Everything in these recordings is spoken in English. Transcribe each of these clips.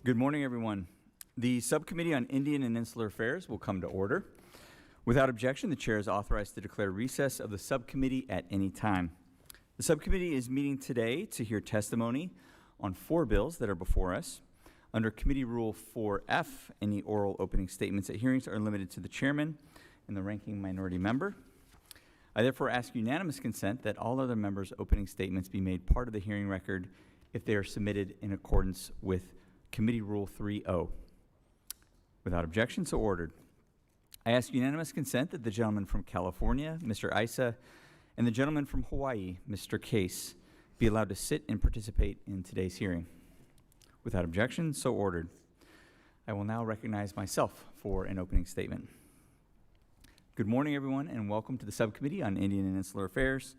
Good morning, everyone. The Subcommittee on Indian and Insular Affairs will come to order. Without objection, the Chair is authorized to declare recess of the subcommittee at any time. The subcommittee is meeting today to hear testimony on 4 bills that are before us. Under Committee Rule 4F, any oral opening statements at hearings are limited to the chairman and the ranking minority member. I therefore ask unanimous consent that all other members' opening statements be made part of the hearing record if they are submitted in accordance with Committee Rule 3.0. Without objection, so ordered. I ask unanimous consent that the gentleman from California, Mr. Issa, and the gentleman from Hawaii, Mr. Case, be allowed to sit and participate in today's hearing. Without objection, so ordered. I will now recognize myself for an opening statement. Good morning, everyone, and welcome to the Subcommittee on Indian and Insular Affairs.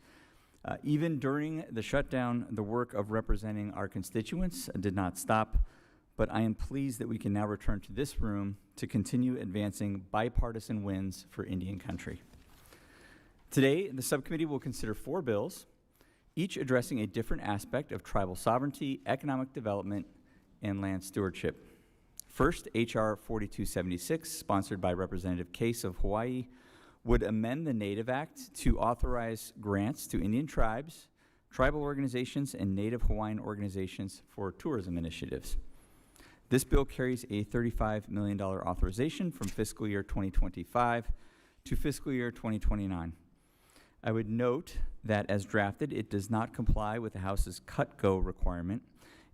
Even during the shutdown, the work of representing our constituents did not stop, but I am pleased that we can now return to this room to continue advancing bipartisan wins for Indian country. Today, the subcommittee will consider 4 bills, each addressing a different aspect of tribal sovereignty, economic development, and land stewardship. First, H.R. 4276, sponsored by Representative Case of Hawaii, would amend the Native Act to authorize grants to Indian tribes, tribal organizations, and Native Hawaiian organizations for tourism initiatives. This bill carries a $35 million authorization from fiscal year 2025 to fiscal year 2029. I would note that as drafted, it does not comply with the House's cut-go requirement,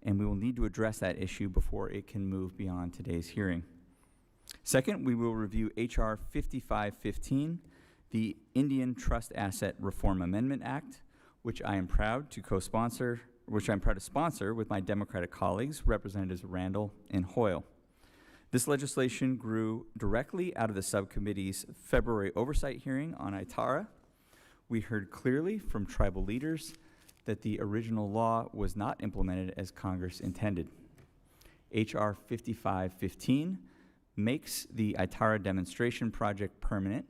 and we will need to address that issue before it can move beyond today's hearing. Second, we will review H.R. 5515, the Indian Trust Asset Reform Amendment Act, which I am proud to sponsor with my Democratic colleagues, Representatives Randall and Hoyle. This legislation grew directly out of the subcommittee's February oversight hearing on ITARA. We heard clearly from tribal leaders that the original law was not implemented as Congress intended. H.R. 5515 makes the ITARA demonstration project permanent.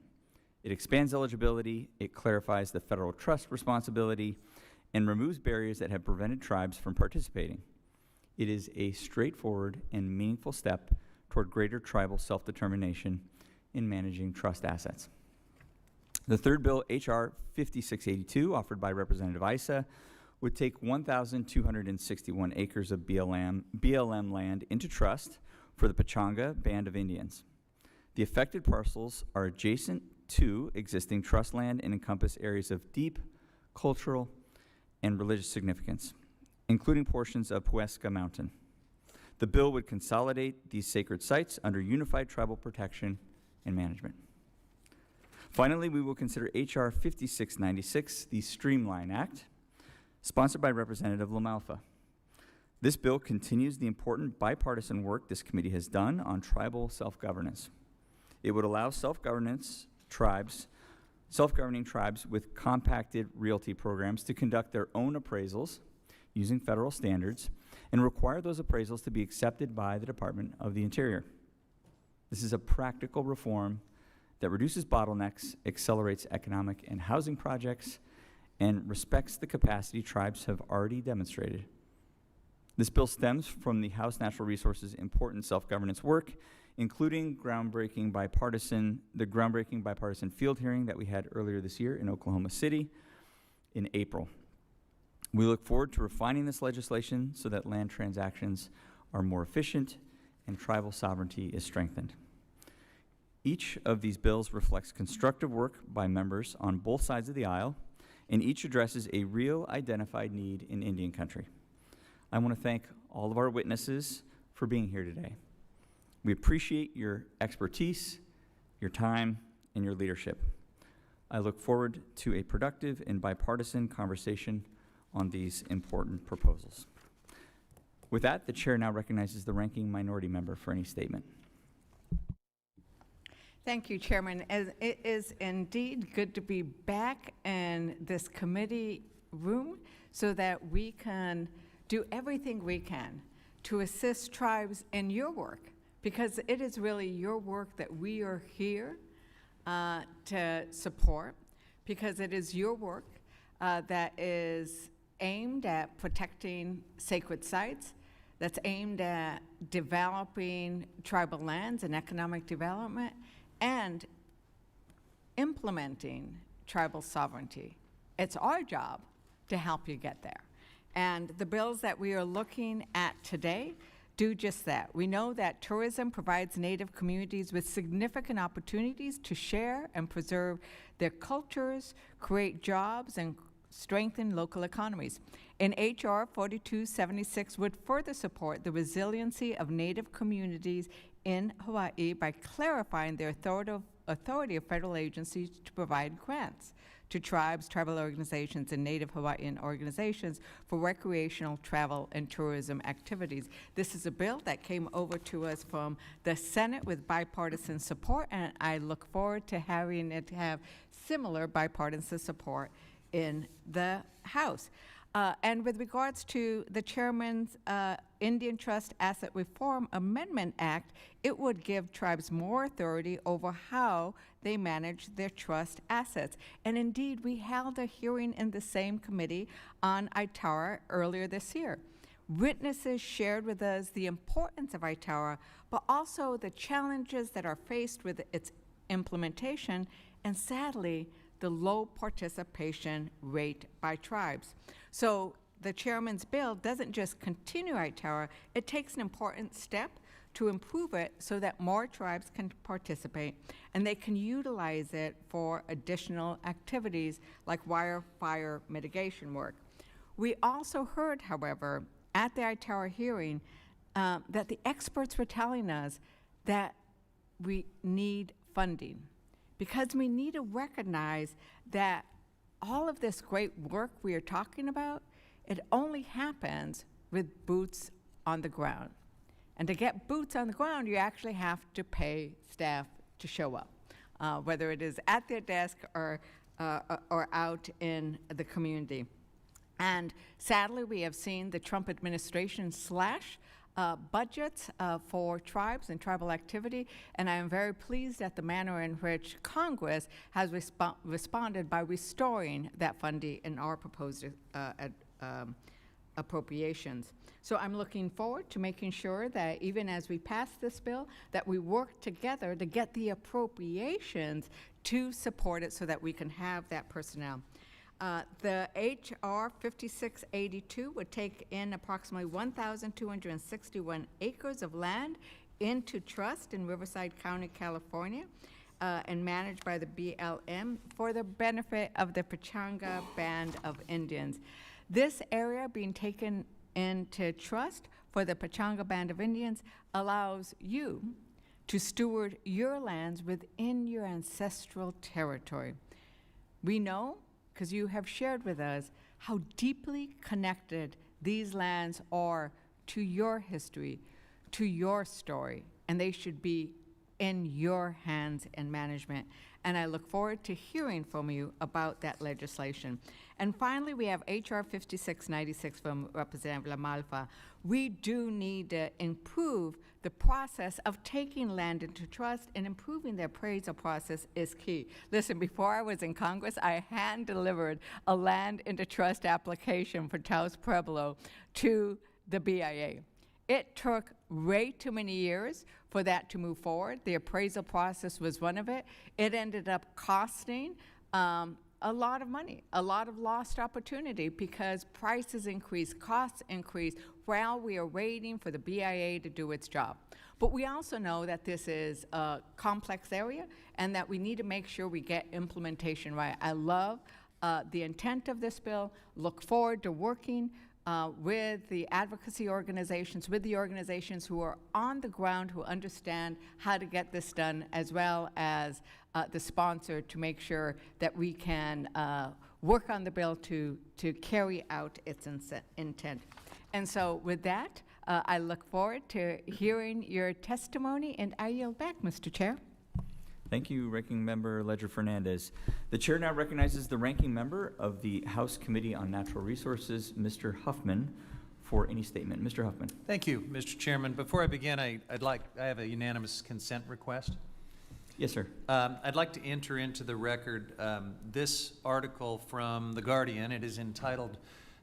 It expands eligibility, it clarifies the federal trust responsibility, and removes barriers that have prevented tribes from participating. It is a straightforward and meaningful step toward greater tribal self-determination in managing trust assets. The third bill, H.R. 5682, offered by Representative Issa, would take 1,261 acres of BLM land into trust for the Pechanga Band of Indians. The affected parcels are adjacent to existing trust land and encompass areas of deep cultural and religious significance, including portions of Puesca Mountain. The bill would consolidate these sacred sites under unified tribal protection and management. Finally, we will consider H.R. 5696, the Streamline Act, sponsored by Representative LaMalfa. This bill continues the important bipartisan work this committee has done on tribal self-governance. It would allow self-governing tribes with compacted realty programs to conduct their own appraisals using federal standards and require those appraisals to be accepted by the Department of the Interior. This is a practical reform that reduces bottlenecks, accelerates economic and housing projects, and respects the capacity tribes have already demonstrated. This bill stems from the House Natural Resources' important self-governance work, including the groundbreaking bipartisan field hearing that we had earlier this year in Oklahoma City in April. We look forward to refining this legislation so that land transactions are more efficient and tribal sovereignty is strengthened. Each of these bills reflects constructive work by members on both sides of the aisle, and each addresses a real identified need in Indian country. I want to thank all of our witnesses for being here today. We appreciate your expertise, your time, and your leadership. I look forward to a productive and bipartisan conversation on these important proposals. With that, the chair now recognizes the ranking minority member for any statement. Thank you, Chairman. It is indeed good to be back in this committee room so that we can do everything we can to assist tribes in your work, because it is really your work that we are here to support, because it is your work that is aimed at protecting sacred sites, that's aimed at developing tribal lands and economic development and implementing tribal sovereignty. It's our job to help you get there. And the bills that we are looking at today do just that. We know that tourism provides Native communities with significant opportunities to share and preserve their cultures, create jobs, and strengthen local economies. And HR 4276 would further support the resiliency of Native communities in Hawaii by clarifying their authority of federal agencies to provide grants to tribes, tribal organizations, and Native Hawaiian organizations for recreational travel and tourism activities. This is a bill that came over to us from the Senate with bipartisan support, and I look forward to having it have similar bipartisan support in the House. And with regards to the chairman's Indian Trust Asset Reform Amendment Act, it would give tribes more authority over how they manage their trust assets. And indeed, we held a hearing in the same committee on ITARA earlier this year. Witnesses shared with us the importance of ITARA, but also the challenges that are faced with its implementation, and sadly, the low participation rate by tribes. So the chairman's bill doesn't just continue ITARA, it takes an important step to improve it so that more tribes can participate and they can utilize it for additional activities like wildfire mitigation work. We also heard, however, at the ITARA hearing that the experts were telling us that we need funding, because we need to recognize that all of this great work we are talking about, it only happens with boots on the ground. And to get boots on the ground, you actually have to pay staff to show up, whether it is at their desk or out in the community. And sadly, we have seen the Trump administration slash budgets for tribes and tribal activity, and I am very pleased at the manner in which Congress has responded by restoring that funding in our proposed appropriations. So I'm looking forward to making sure that even as we pass this bill, that we work together to get the appropriations to support it so that we can have that personnel. The HR 5682 would take in approximately 1,261 acres of land into trust in Riverside County, California, and managed by the BLM for the benefit of the Pechanga Band of Indians. This area being taken into trust for the Pechanga Band of Indians allows you to steward your lands within your ancestral territory. We know, because you have shared with us, how deeply connected these lands are to your history, to your story, and they should be in your hands and management. And I look forward to hearing from you about that legislation. And finally, we have HR 5696 from Representative Lamalfa. We do need to improve the process of taking land into trust, and improving the appraisal process is key. Listen, before I was in Congress, I hand-delivered a land into trust application for Taos Pueblo to the BIA. It took way too many years for that to move forward. The appraisal process was one of it. It ended up costing a lot of money, a lot of lost opportunity, because prices increase, costs increase while we are waiting for the BIA to do its job. But we also know that this is a complex area and that we need to make sure we get implementation right. I love the intent of this bill, look forward to working with the advocacy organizations, with the organizations who are on the ground, who understand how to get this done, as well as the sponsor, to make sure that we can work on the bill to carry out its intent. And so with that, I look forward to hearing your testimony, and I yield back, Mr. Chair. Thank you, Ranking Member Ledger-Fernandez. The chair now recognizes the ranking member of the House Committee on Natural Resources, Mr. Huffman, for any statement. Mr. Huffman. Thank you, Mr. Chairman. Before I begin, I have a unanimous consent request. Yes, sir. I'd like to enter into the record this article from The Guardian. It is entitled,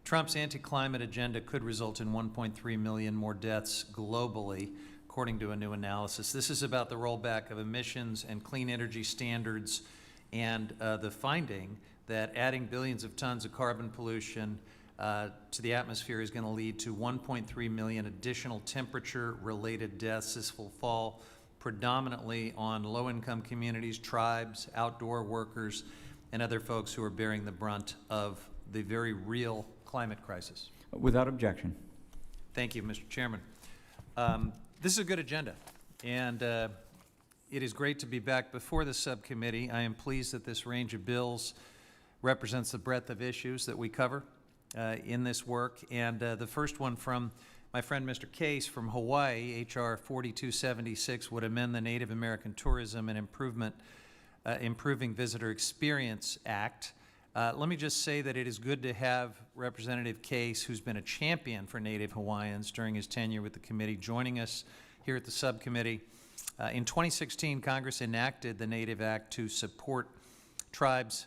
Trump's anti-climate agenda could result in 1.3 million more deaths globally, according to a new analysis. This is about the rollback of emissions and clean energy standards and the finding that adding billions of tons of carbon pollution to the atmosphere is going to lead to 1.3 million additional temperature-related deaths. This will fall predominantly on low-income communities, tribes, outdoor workers, and other folks who are bearing the brunt of the very real climate crisis. Without objection. Thank you, Mr. Chairman. This is a good agenda, and it is great to be back before the subcommittee. I am pleased that this range of bills represents the breadth of issues that we cover in this work. And the first one from my friend Mr. Case from Hawaii, H.R. 4276, would amend the Native American Tourism and Improving Visitor Experience Act. Let me just say that it is good to have Representative Case, who's been a champion for Native Hawaiians during his tenure with the committee, joining us here at the subcommittee. In 2016, Congress enacted the Native Act to support tribes,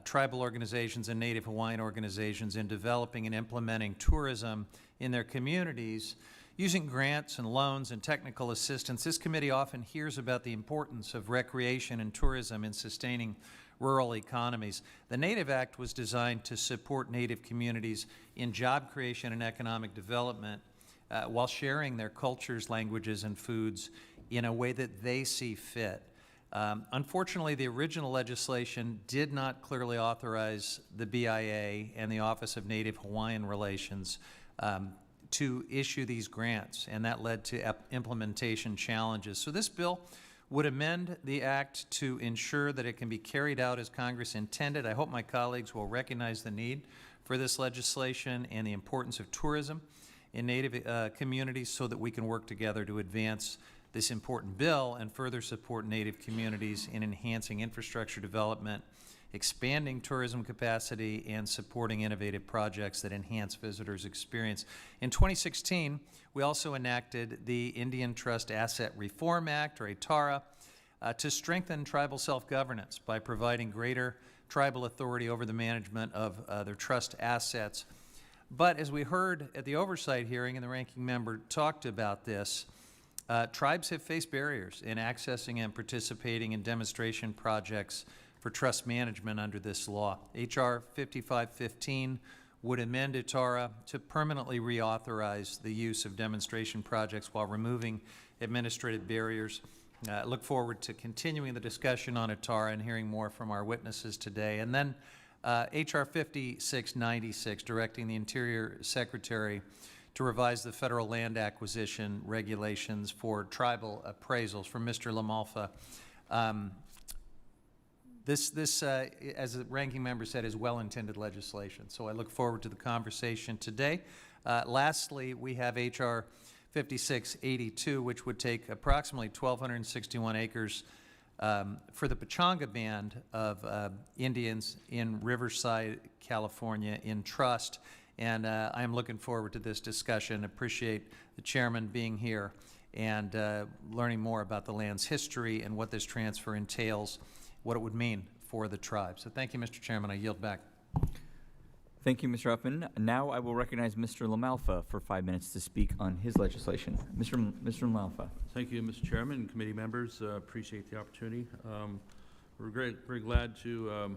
tribal organizations, and Native Hawaiian organizations in developing and implementing tourism in their communities using grants and loans and technical assistance. This committee often hears about the importance of recreation and tourism in sustaining rural economies. The Native Act was designed to support Native communities in job creation and economic development while sharing their cultures, languages, and foods in a way that they see fit. Unfortunately, the original legislation did not clearly authorize the BIA and the Office of Native Hawaiian Relations to issue these grants, and that led to implementation challenges. So this bill would amend the Act to ensure that it can be carried out as Congress intended. I hope my colleagues will recognize the need for this legislation and the importance of tourism in Native communities so that we can work together to advance this important bill and further support Native communities in enhancing infrastructure development, expanding tourism capacity, and supporting innovative projects that enhance visitors' experience. In 2016, we also enacted the Indian Trust Asset Reform Act, or ATARA, to strengthen tribal self-governance by providing greater tribal authority over the management of their trust assets. But as we heard at the oversight hearing, and the ranking member talked about this, tribes have faced barriers in accessing and participating in demonstration projects for trust management under this law. H.R. 5515 would amend ATARA to permanently reauthorize the use of demonstration projects while removing administrative barriers. I look forward to continuing the discussion on ATARA and hearing more from our witnesses today. And then H.R. 5696, directing the Interior Secretary to revise the federal land acquisition regulations for tribal appraisals, from Mr. LaMalfa. This, as the ranking member said, is well-intended legislation, so I look forward to the conversation today. Lastly, we have H.R. 5682, which would take approximately 1,261 acres for the Pechanga Band of Indians in Riverside, California, in trust. And I am looking forward to this discussion. Appreciate the chairman being here and learning more about the land's history and what this transfer entails, what it would mean for the tribe. So thank you, Mr. Chairman. I yield back. Thank you, Mr. Uffman. Now I will recognize Mr. LaMalfa for 5 minutes to speak on his legislation. Mr. LaMalfa. Thank you, Mr. Chairman and committee members. Appreciate the opportunity. We're very glad to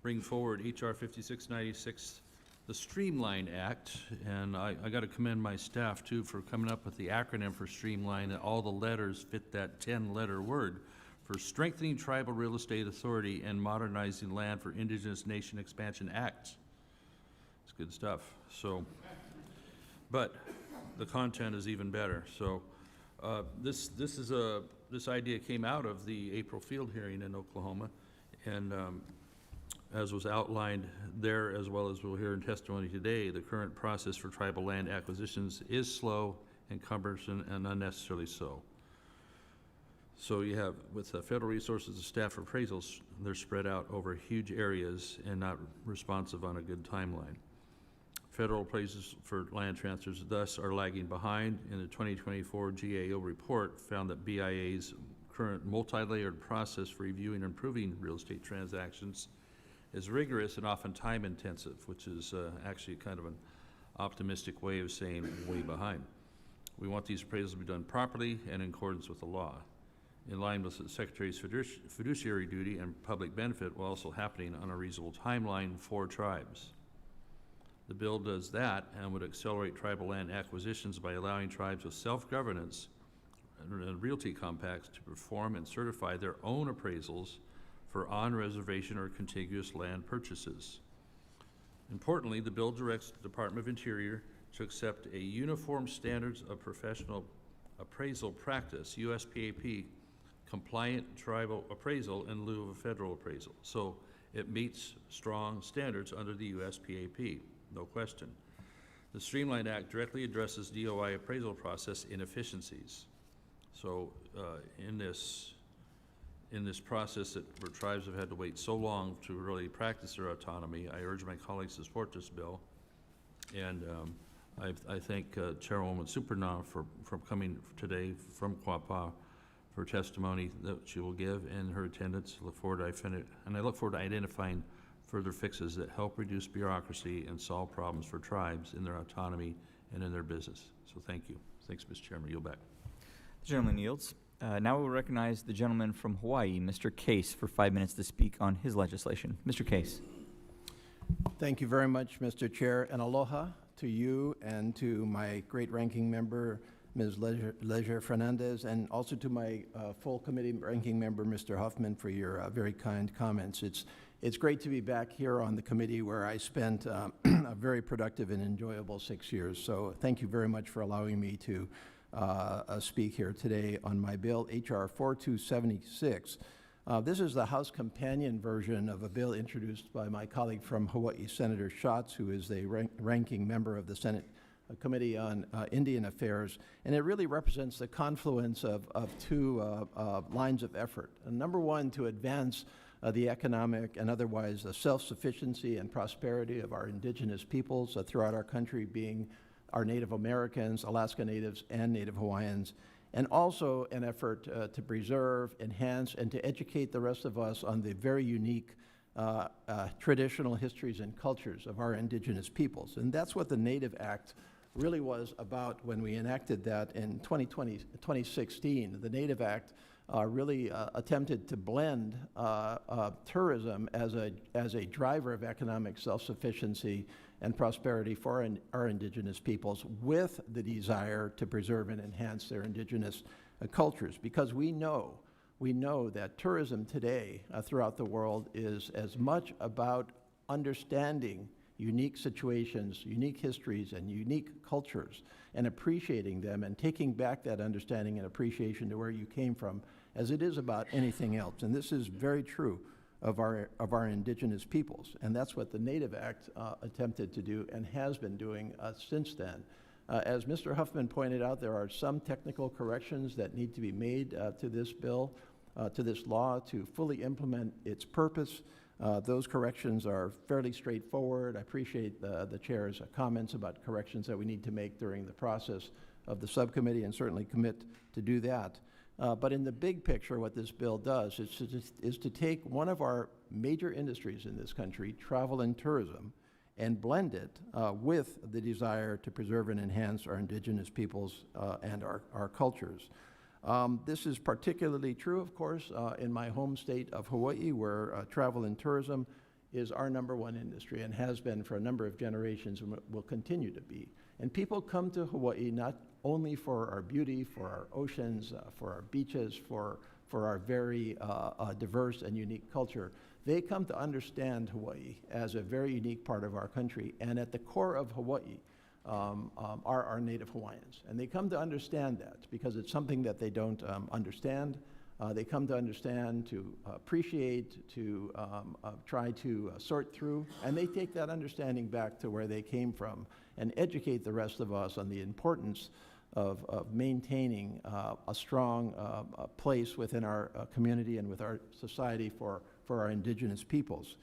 bring forward H.R. 5696, the Streamline Act, and I got to commend my staff too for coming up with the acronym for Streamline, that all the letters fit that 10-letter word, for Strengthening Tribal Real Estate Authority and Modernizing Land for Indigenous Nation Expansion Act. It's good stuff. So, but the content is even better. So, this idea came out of the April field hearing in Oklahoma, and as was outlined there, as well as we'll hear in testimony today, the current process for tribal land acquisitions is slow and cumbersome and unnecessarily so. So you have, with federal resources and staff appraisals, they're spread out over huge areas and not responsive on a good timeline. Federal appraisals for land transfers thus are lagging behind, and the 2024 GAO report found that BIA's current multi-layered process for reviewing and approving real estate transactions is rigorous and often time-intensive, which is actually kind of an optimistic way of saying way behind. We want these appraisals to be done properly and in accordance with the law, in line with the Secretary's fiduciary duty and public benefit, while also happening on a reasonable timeline for tribes. The bill does that and would accelerate tribal land acquisitions by allowing tribes with self-governance and realty compacts to perform and certify their own appraisals for on-reservation or contiguous land purchases. Importantly, the bill directs the Department of Interior to accept a Uniform Standards of Professional Appraisal Practice, USPAP, compliant tribal appraisal in lieu of a federal appraisal. So it meets strong standards under the USPAP, no question. The Streamlined Act directly addresses DOI appraisal process inefficiencies. So in this process where tribes have had to wait so long to really practice their autonomy, I urge my colleagues to support this bill. And I thank Chairwoman Supernaw for coming today from Quapaw for testimony that she will give and her attendance. I look forward to identifying further fixes that help reduce bureaucracy and solve problems for tribes in their autonomy and in their business. So thank you. Thanks, Mr. Chairman. Yield back. The gentleman yields. Now we will recognize the gentleman from Hawaii, Mr. Case, for 5 minutes to speak on his legislation. Mr. Case. Thank you very much, Mr. Chair, and aloha to you and to my great ranking member, Ms. Leisure Fernandez, and also to my full committee ranking member, Mr. Huffman, for your very kind comments. It's great to be back here on the committee where I spent a very productive and enjoyable 6 years. So thank you very much for allowing me to speak here today on my bill, H.R. 4276. This is the House companion version of a bill introduced by my colleague from Hawaii, Senator Schatz, who is the ranking member of the Senate Committee on Indian Affairs, and it really represents the confluence of two lines of effort. Number one, to advance the economic and otherwise self-sufficiency and prosperity of our indigenous peoples throughout our country, being our Native Americans, Alaska Natives, and Native Hawaiians, and also an effort to preserve, enhance, and to educate the rest of us on the very unique traditional histories and cultures of our indigenous peoples. And that's what the Native Act really was about when we enacted that in 2016. The Native Act really attempted to blend tourism as a driver of economic self-sufficiency and prosperity for our indigenous peoples with the desire to preserve and enhance their indigenous cultures. Because we know that tourism today throughout the world is as much about understanding unique situations, unique histories, and unique cultures, and appreciating them and taking back that understanding and appreciation to where you came from as it is about anything else. And this is very true of our indigenous peoples. And that's what the Native Act attempted to do and has been doing since then. As Mr. Huffman pointed out, there are some technical corrections that need to be made to this bill, to this law, to fully implement its purpose. Those corrections are fairly straightforward. I appreciate the chair's comments about corrections that we need to make during the process of the subcommittee, and certainly commit to do that. But in the big picture, what this bill does is to take one of our major industries in this country, travel and tourism, and blend it with the desire to preserve and enhance our indigenous peoples and our cultures. This is particularly true, of course, in my home state of Hawaii, where travel and tourism is our #1 industry and has been for a number of generations and will continue to be. And people come to Hawaii not only for our beauty, for our oceans, for our beaches, for our very diverse and unique culture. They come to understand Hawaii as a very unique part of our country, and at the core of Hawaii are our Native Hawaiians. And they come to understand that because it's something that they don't understand. They come to understand, to appreciate, to try to sort through, and they take that understanding back to where they came from and educate the rest of us on the importance of maintaining a strong place within our community and with our society for our indigenous peoples.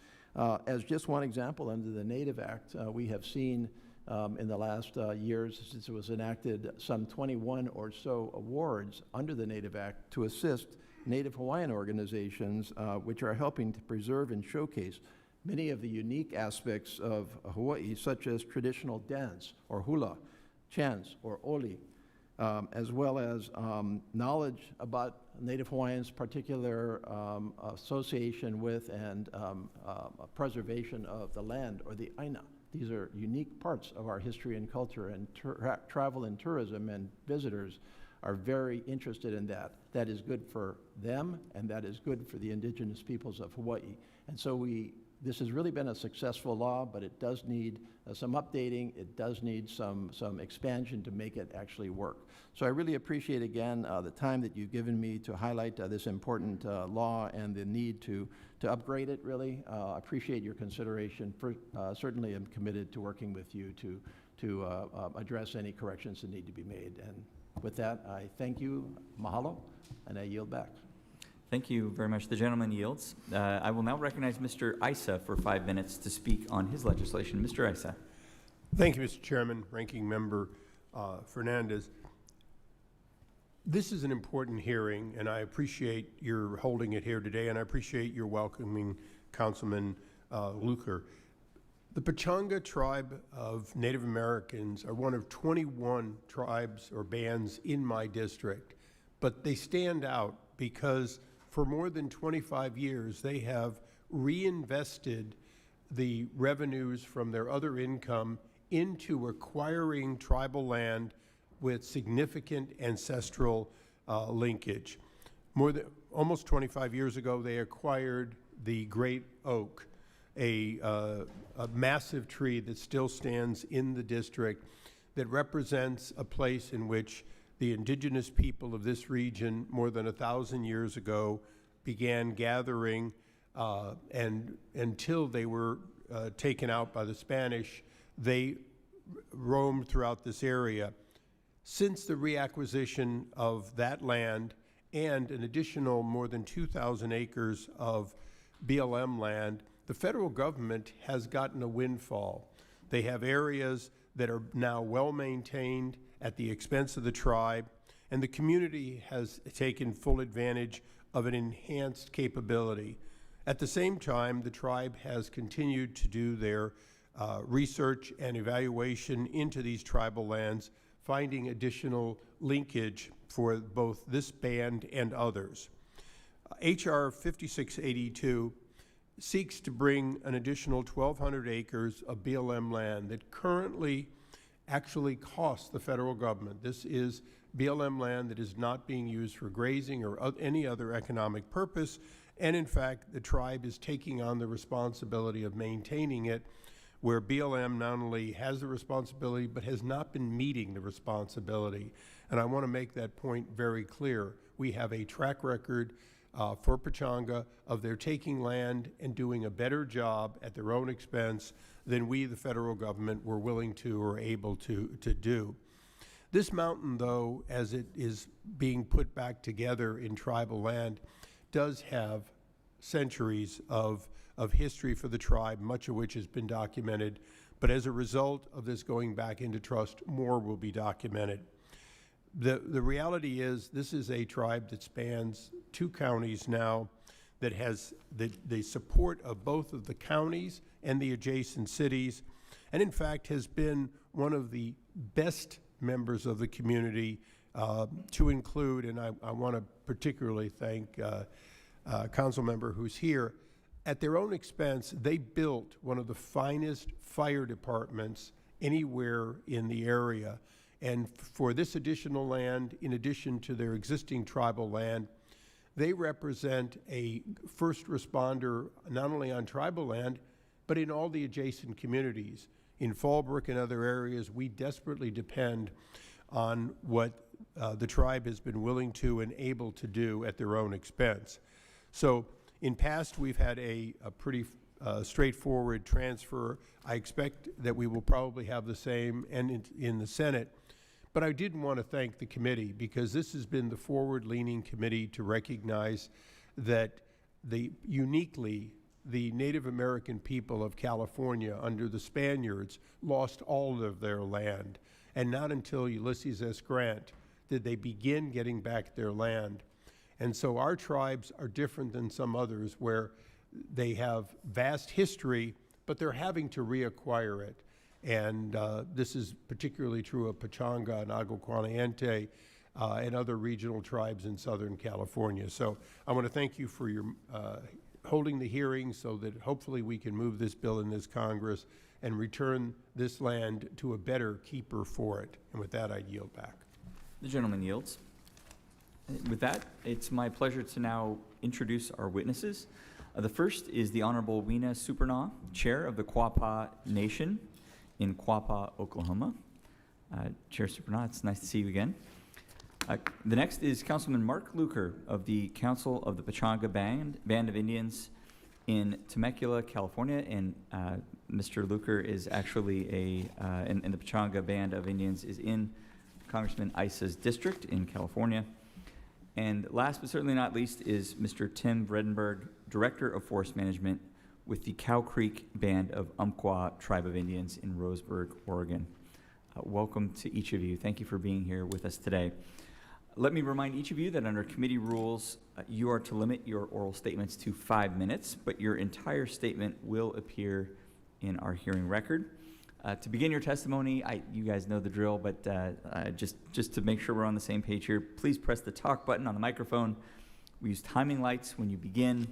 As just one example, under the Native Act, we have seen in the last years, since it was enacted, some 21 or so awards under the Native Act to assist Native Hawaiian organizations which are helping to preserve and showcase many of the unique aspects of Hawaii, such as traditional dance or hula, chants or oli, as well as knowledge about Native Hawaiians' particular association with and preservation of the land, or the aina. These are unique parts of our history and culture, and travel and tourism and visitors are very interested in that. That is good for them, and that is good for the indigenous peoples of Hawaii. And so this has really been a successful law, but it does need some updating. It does need some expansion to make it actually work. So I really appreciate, again, the time that you've given me to highlight this important law and the need to upgrade it, really. I appreciate your consideration. Certainly am committed to working with you to address any corrections that need to be made. And with that, I thank you, mahalo, and I yield back. Thank you very much. The gentleman yields. I will now recognize Mr. Issa for 5 minutes to speak on his legislation. Mr. Issa. Thank you, Mr. Chairman, Ranking Member Fernandez. This is an important hearing, and I appreciate your holding it here today, and I appreciate your welcoming Councilman Luker. The Pechanga tribe of Native Americans are one of 21 tribes or bands in my district, but they stand out because for more than 25 years, they have reinvested the revenues from their other income into acquiring tribal land with significant ancestral linkage. Almost 25 years ago, they acquired the great oak, a massive tree that still stands in the district that represents a place in which the indigenous people of this region more than 1,000 years ago began gathering, and until they were taken out by the Spanish, they roamed throughout this area. Since the reacquisition of that land and an additional more than 2,000 acres of BLM land, the federal government has gotten a windfall. They have areas that are now well maintained at the expense of the tribe, and the community has taken full advantage of an enhanced capability. At the same time, the tribe has continued to do their research and evaluation into these tribal lands, finding additional linkage for both this band and others. H.R. 5682 seeks to bring an additional 1,200 acres of BLM land that currently actually costs the federal government. This is BLM land that is not being used for grazing or any other economic purpose, and in fact, the tribe is taking on the responsibility of maintaining it, where BLM not only has the responsibility, but has not been meeting the responsibility. And I want to make that point very clear. We have a track record for Pechanga of their taking land and doing a better job at their own expense than we, the federal government, were willing to or able to do. This mountain, though, as it is being put back together in tribal land, does have centuries of history for the tribe, much of which has been documented. But as a result of this going back into trust, more will be documented. The reality is this is a tribe that spans 2 counties now, that has the support of both of the counties and the adjacent cities, and in fact has been one of the best members of the community to include, and I want to particularly thank council member who's here. At their own expense, they built one of the finest fire departments anywhere in the area. And for this additional land, in addition to their existing tribal land, they represent a first responder not only on tribal land, but in all the adjacent communities. In Fallbrook and other areas, we desperately depend on what the tribe has been willing to and able to do at their own expense. So in past, we've had a pretty straightforward transfer. I expect that we will probably have the same in the Senate. But I did want to thank the committee, because this has been the forward-leaning committee to recognize that uniquely the Native American people of California under the Spaniards lost all of their land. And not until Ulysses S. Grant did they begin getting back their land. And so our tribes are different than some others, where They have vast history, but they're having to reacquire it. And this is particularly true of Pechanga and Aguaquaniente and other regional tribes in Southern California. So I want to thank you for your holding the hearing so that hopefully we can move this bill in this Congress and return this land to a better keeper for it. And with that, I yield back. The gentleman yields. With that, it's my pleasure to now introduce our witnesses. The first is the Honorable Weena Supernaw, Chair of the Quapaw Nation in Quapaw, Oklahoma. Chair Supernaw, it's nice to see you again. The next is Councilman Mark Luker of the Council of the Pechanga Band of Indians in Temecula, California, and Mr. Luker is actually and the Pechanga Band of Indians is in Congressman Isa's district in California. And last but certainly not least is Mr. Tim Vredenberg, Director of Forest Management with the Cow Creek Band of Umpqua Tribe of Indians in Roseburg, Oregon. Welcome to each of you. Thank you for being here with us today. Let me remind each of you that under committee rules, you are to limit your oral statements to 5 minutes, but your entire statement will appear in our hearing record. To begin your testimony, you guys know the drill, but just to make sure we're on the same page here, please press the talk button on the microphone. We use timing lights. When you begin,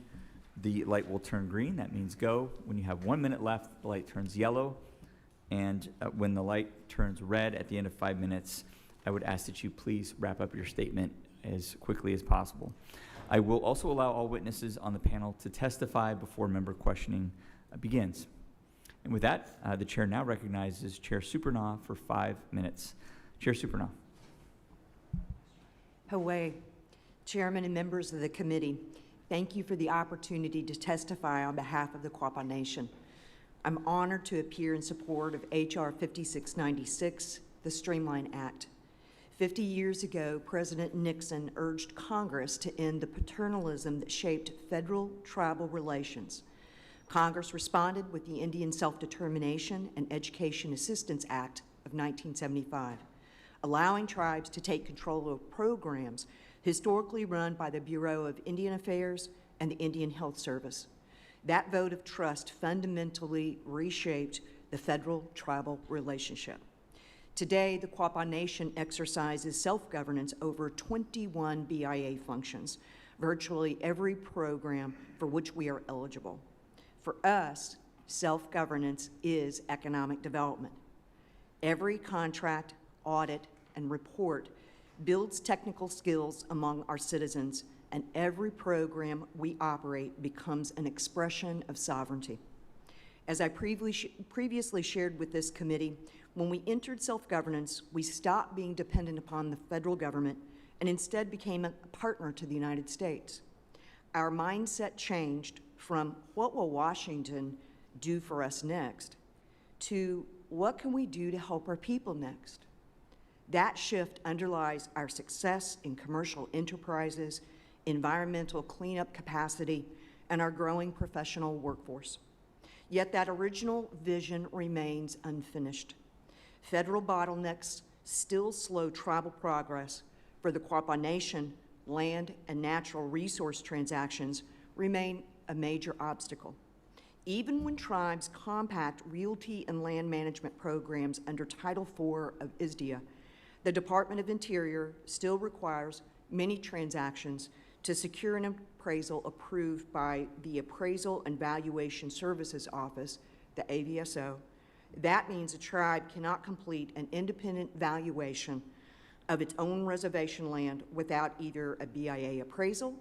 the light will turn green. That means go. When you have 1 minute left, the light turns yellow. And when the light turns red at the end of 5 minutes, I would ask that you please wrap up your statement as quickly as possible. I will also allow all witnesses on the panel to testify before member questioning begins. And with that, the chair now recognizes Chair Supernaw for 5 minutes. Chair Supernaw. Hawaii, Chairman and members of the committee, thank you for the opportunity to testify on behalf of the Quapaw Nation. I'm honored to appear in support of H.R. 5696, the Streamline Act. 50 years ago, President Nixon urged Congress to end the paternalism that shaped federal-tribal relations. Congress responded with the Indian Self-Determination and Education Assistance Act of 1975, allowing tribes to take control of programs historically run by the Bureau of Indian Affairs and the Indian Health Service. That vote of trust fundamentally reshaped the federal-tribal relationship. Today, the Quapaw Nation exercises self-governance over 21 BIA functions, virtually every program for which we are eligible. For us, self-governance is economic development. Every contract, audit, and report builds technical skills among our citizens, and every program we operate becomes an expression of sovereignty. As I previously shared with this committee, when we entered self-governance, we stopped being dependent upon the federal government and instead became a partner to the United States. Our mindset changed from what will Washington do for us next to what can we do to help our people next. That shift underlies our success in commercial enterprises, environmental cleanup capacity, and our growing professional workforce. Yet that original vision remains unfinished. Federal bottlenecks still slow tribal progress. For the Quapaw Nation, land and natural resource transactions remain a major obstacle. Even when tribes compact realty and land management programs under Title IV of ISDEA, the Department of Interior still requires many transactions to secure an appraisal approved by the Appraisal and Valuation Services Office, the AVSO. That means a tribe cannot complete an independent valuation of its own reservation land without either a BIA appraisal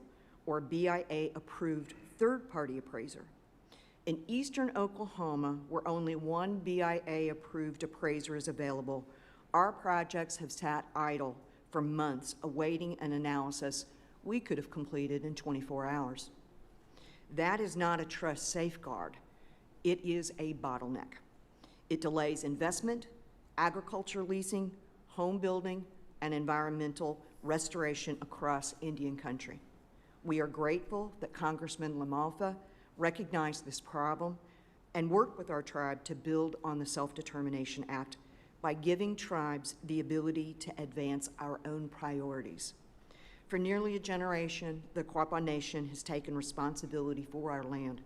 or a BIA-approved third-party appraiser. In eastern Oklahoma, where only one BIA-approved appraiser is available, our projects have sat idle for months awaiting an analysis we could have completed in 24 hours. That is not a trust safeguard. It is a bottleneck. It delays investment, agriculture leasing, home building, and environmental restoration across Indian country. We are grateful that Congressman LaMalfa recognized this problem and worked with our tribe to build on the Self-Determination Act by giving tribes the ability to advance our own priorities. For nearly a generation, the Quapaw Nation has taken responsibility for our land.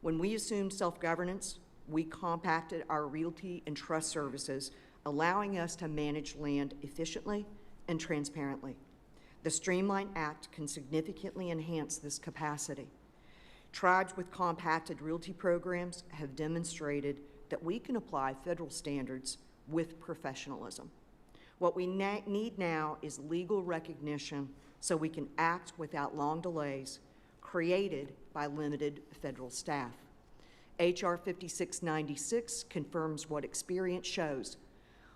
When we assumed self-governance, we compacted our realty and trust services, allowing us to manage land efficiently and transparently. The Streamline Act can significantly enhance this capacity. Tribes with compacted realty programs have demonstrated that we can apply federal standards with professionalism. What we need now is legal recognition so we can act without long delays created by limited federal staff. H.R. 5696 confirms what experience shows.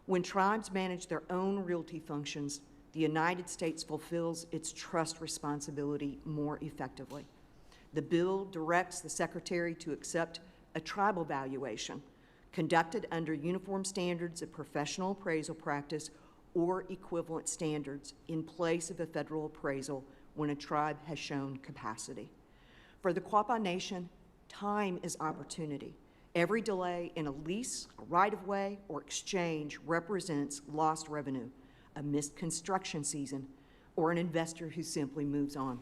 When tribes manage their own realty functions, the United States fulfills its trust responsibility more effectively. The bill directs the Secretary to accept a tribal valuation conducted under uniform standards of professional appraisal practice or equivalent standards in place of a federal appraisal when a tribe has shown capacity. For the Quapaw Nation, time is opportunity. Every delay in a lease, a right-of-way, or exchange represents lost revenue, a missed construction season, or an investor who simply moves on.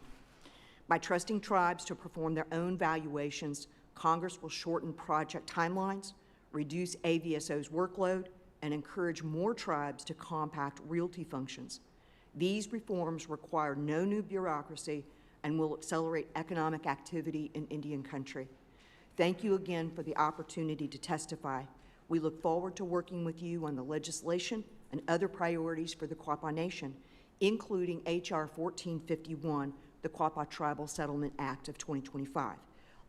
By trusting tribes to perform their own valuations, Congress will shorten project timelines, reduce AVSO's workload, and encourage more tribes to compact realty functions. These reforms require no new bureaucracy and will accelerate economic activity in Indian country. Thank you again for the opportunity to testify. We look forward to working with you on the legislation and other priorities for the Quapaw Nation, including H.R. 1451, the Quapaw Tribal Settlement Act of 2025,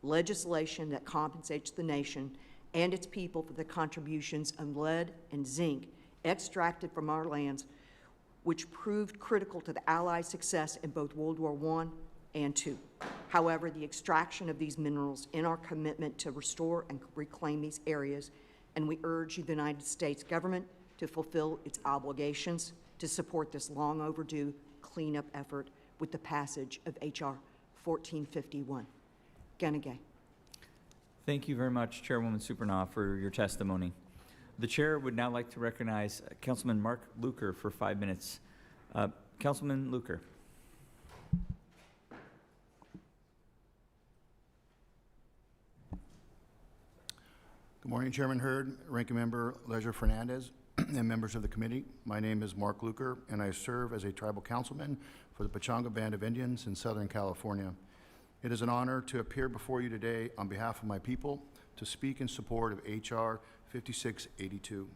legislation that compensates the nation and its people for the contributions of lead and zinc extracted from our lands, which proved critical to the Allies' success in both World War I and II. However, the extraction of these minerals in our commitment to restore and reclaim these areas, and we urge the United States government to fulfill its obligations to support this long overdue cleanup effort with the passage of H.R. 1451. Ganagay. Thank you very much, Chairwoman Supernaw, for your testimony. The chair would now like to recognize Councilman Mark Luker for 5 minutes. Councilman Luker. Good morning, Chairman Hurd, Ranking Member Leisure Fernandez, and members of the committee. My name is Mark Luker, and I serve as a tribal councilman for the Pechanga Band of Indians in Southern California. It is an honor to appear before you today on behalf of my people to speak in support of H.R. 5682.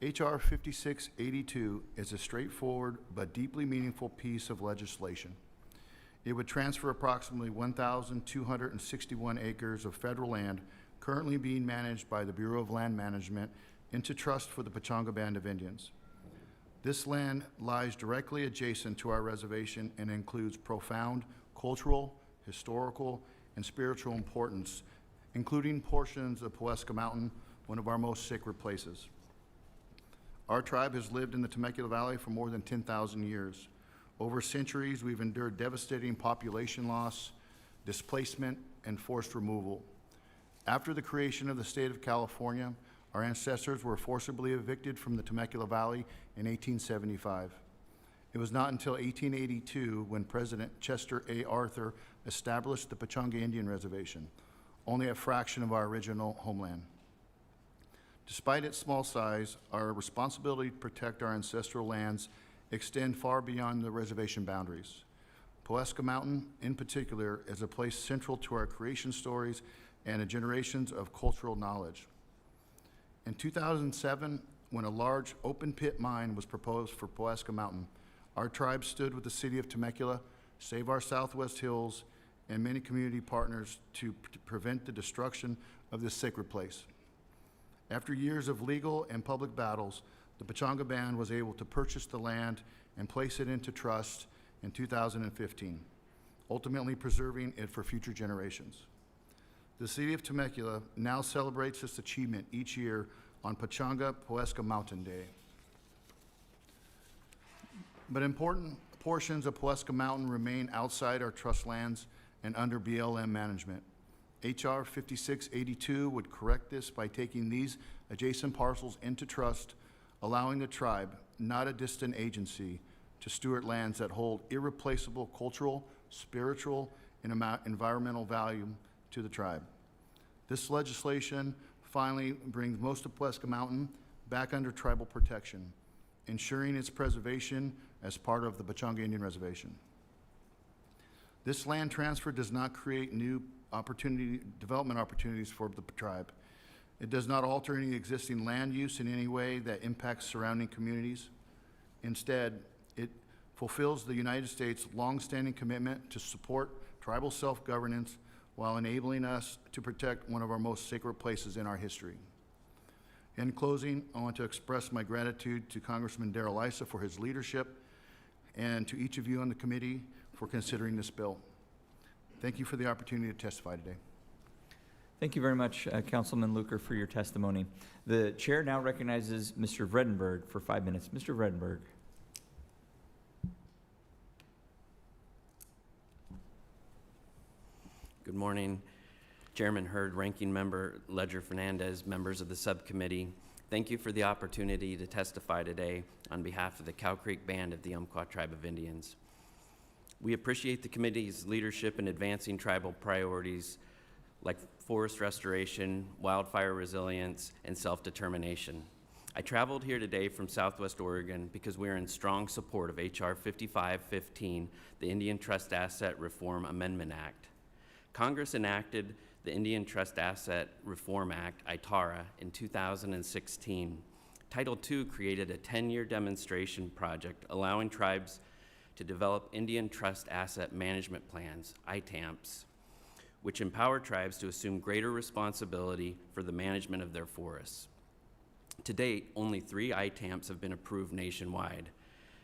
H.R. 5682 is a straightforward but deeply meaningful piece of legislation. It would transfer approximately 1,261 acres of federal land currently being managed by the Bureau of Land Management into trust for the Pechanga Band of Indians. This land lies directly adjacent to our reservation and includes profound cultural, historical, and spiritual importance, including portions of Pawhuska Mountain, one of our most sacred places. Our tribe has lived in the Temecula Valley for more than 10,000 years. Over centuries, we've endured devastating population loss, displacement, and forced removal. After the creation of the state of California, our ancestors were forcibly evicted from the Temecula Valley in 1875. It was not until 1882 when President Chester A. Arthur established the Pechanga Indian Reservation, only a fraction of our original homeland. Despite its small size, our responsibility to protect our ancestral lands extend far beyond the reservation boundaries. Pawhuska Mountain, in particular, is a place central to our creation stories and generations of cultural knowledge. In 2007, when a large open-pit mine was proposed for Pawhuska Mountain, our tribe stood with the city of Temecula, Save Our Southwest Hills, and many community partners to prevent the destruction of this sacred place. After years of legal and public battles, the Pechanga Band was able to purchase the land and place it into trust in 2015, ultimately preserving it for future generations. The city of Temecula now celebrates this achievement each year on Pechanga Pawhuska Mountain Day. But important portions of Pawhuska Mountain remain outside our trust lands and under BLM management. H.R. 5682 would correct this by taking these adjacent parcels into trust, allowing the tribe, not a distant agency, to steward lands that hold irreplaceable cultural, spiritual, and environmental value to the tribe. This legislation finally brings most of Pulaski Mountain back under tribal protection, ensuring its preservation as part of the Pechanga Indian Reservation. This land transfer does not create new development opportunities for the tribe. It does not alter any existing land use in any way that impacts surrounding communities. Instead, it fulfills the United States' longstanding commitment to support tribal self-governance while enabling us to protect one of our most sacred places in our history. In closing, I want to express my gratitude to Congressman Darrell Issa for his leadership and to each of you on the committee for considering this bill. Thank you for the opportunity to testify today. Thank you very much, Councilman Luker, for your testimony. The chair now recognizes Mr. Vredenberg for 5 minutes. Mr. Vredenberg. Good morning, Chairman Hurd, Ranking Member Ledger Fernandez, members of the subcommittee. Thank you for the opportunity to testify today on behalf of the Cow Creek Band of the Umpqua Tribe of Indians. We appreciate the committee's leadership in advancing tribal priorities like forest restoration, wildfire resilience, and self-determination. I traveled here today from Southwest Oregon because we are in strong support of H.R. 5515, the Indian Trust Asset Reform Amendment Act. Congress enacted the Indian Trust Asset Reform Act, ITARA, in 2016. Title II created a 10-year demonstration project allowing tribes to develop Indian Trust Asset Management Plans, ITAMPs, which empower tribes to assume greater responsibility for the management of their forests. To date, only 3 ITAMPs have been approved nationwide,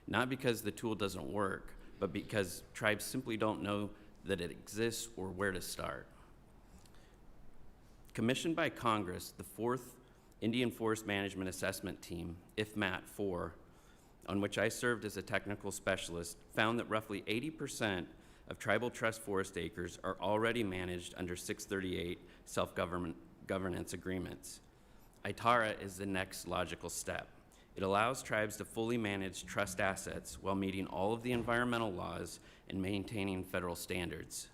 not because the tool doesn't work, but because tribes simply don't know that it exists or where to start. Commissioned by Congress, the 4th Indian Forest Management Assessment Team, IFMAT-4, on which I served as a technical specialist, found that roughly 80% of tribal trust forest acres are already managed under 638 self-governance agreements. ITARA is the next logical step. It allows tribes to fully manage trust assets while meeting all of the environmental laws and maintaining federal standards.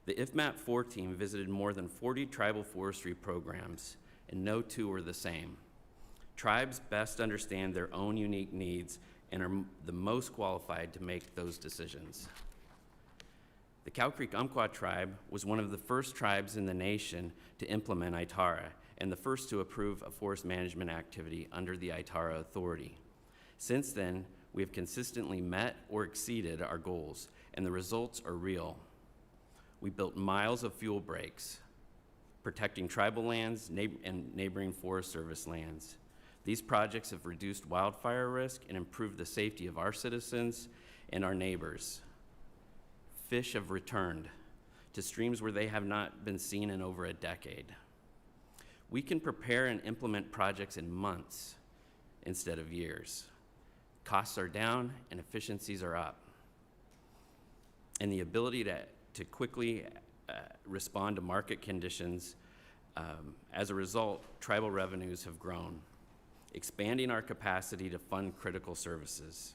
The IFMAT-4 team visited more than 40 tribal forestry programs, and no two are the same. Tribes best understand their own unique needs and are the most qualified to make those decisions. The Cow Creek Umpqua tribe was one of the first tribes in the nation to implement ITARA and the first to approve a forest management activity under the ITARA authority. Since then, we have consistently met or exceeded our goals, and the results are real. We built miles of fuel breaks, protecting tribal lands and neighboring Forest Service lands. These projects have reduced wildfire risk and improved the safety of our citizens and our neighbors. Fish have returned to streams where they have not been seen in over a decade. We can prepare and implement projects in months instead of years. Costs are down and efficiencies are up. And the ability to quickly respond to market conditions, as a result, tribal revenues have grown, expanding our capacity to fund critical services.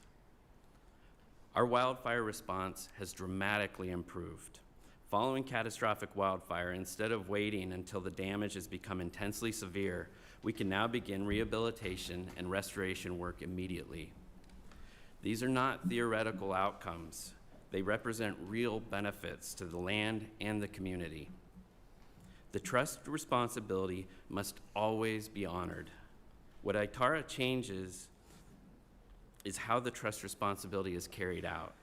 Our wildfire response has dramatically improved. Following catastrophic wildfire, instead of waiting until the damage has become intensely severe, we can now begin rehabilitation and restoration work immediately. These are not theoretical outcomes. They represent real benefits to the land and the community. The trust responsibility must always be honored. What ITARA changes is how the trust responsibility is carried out.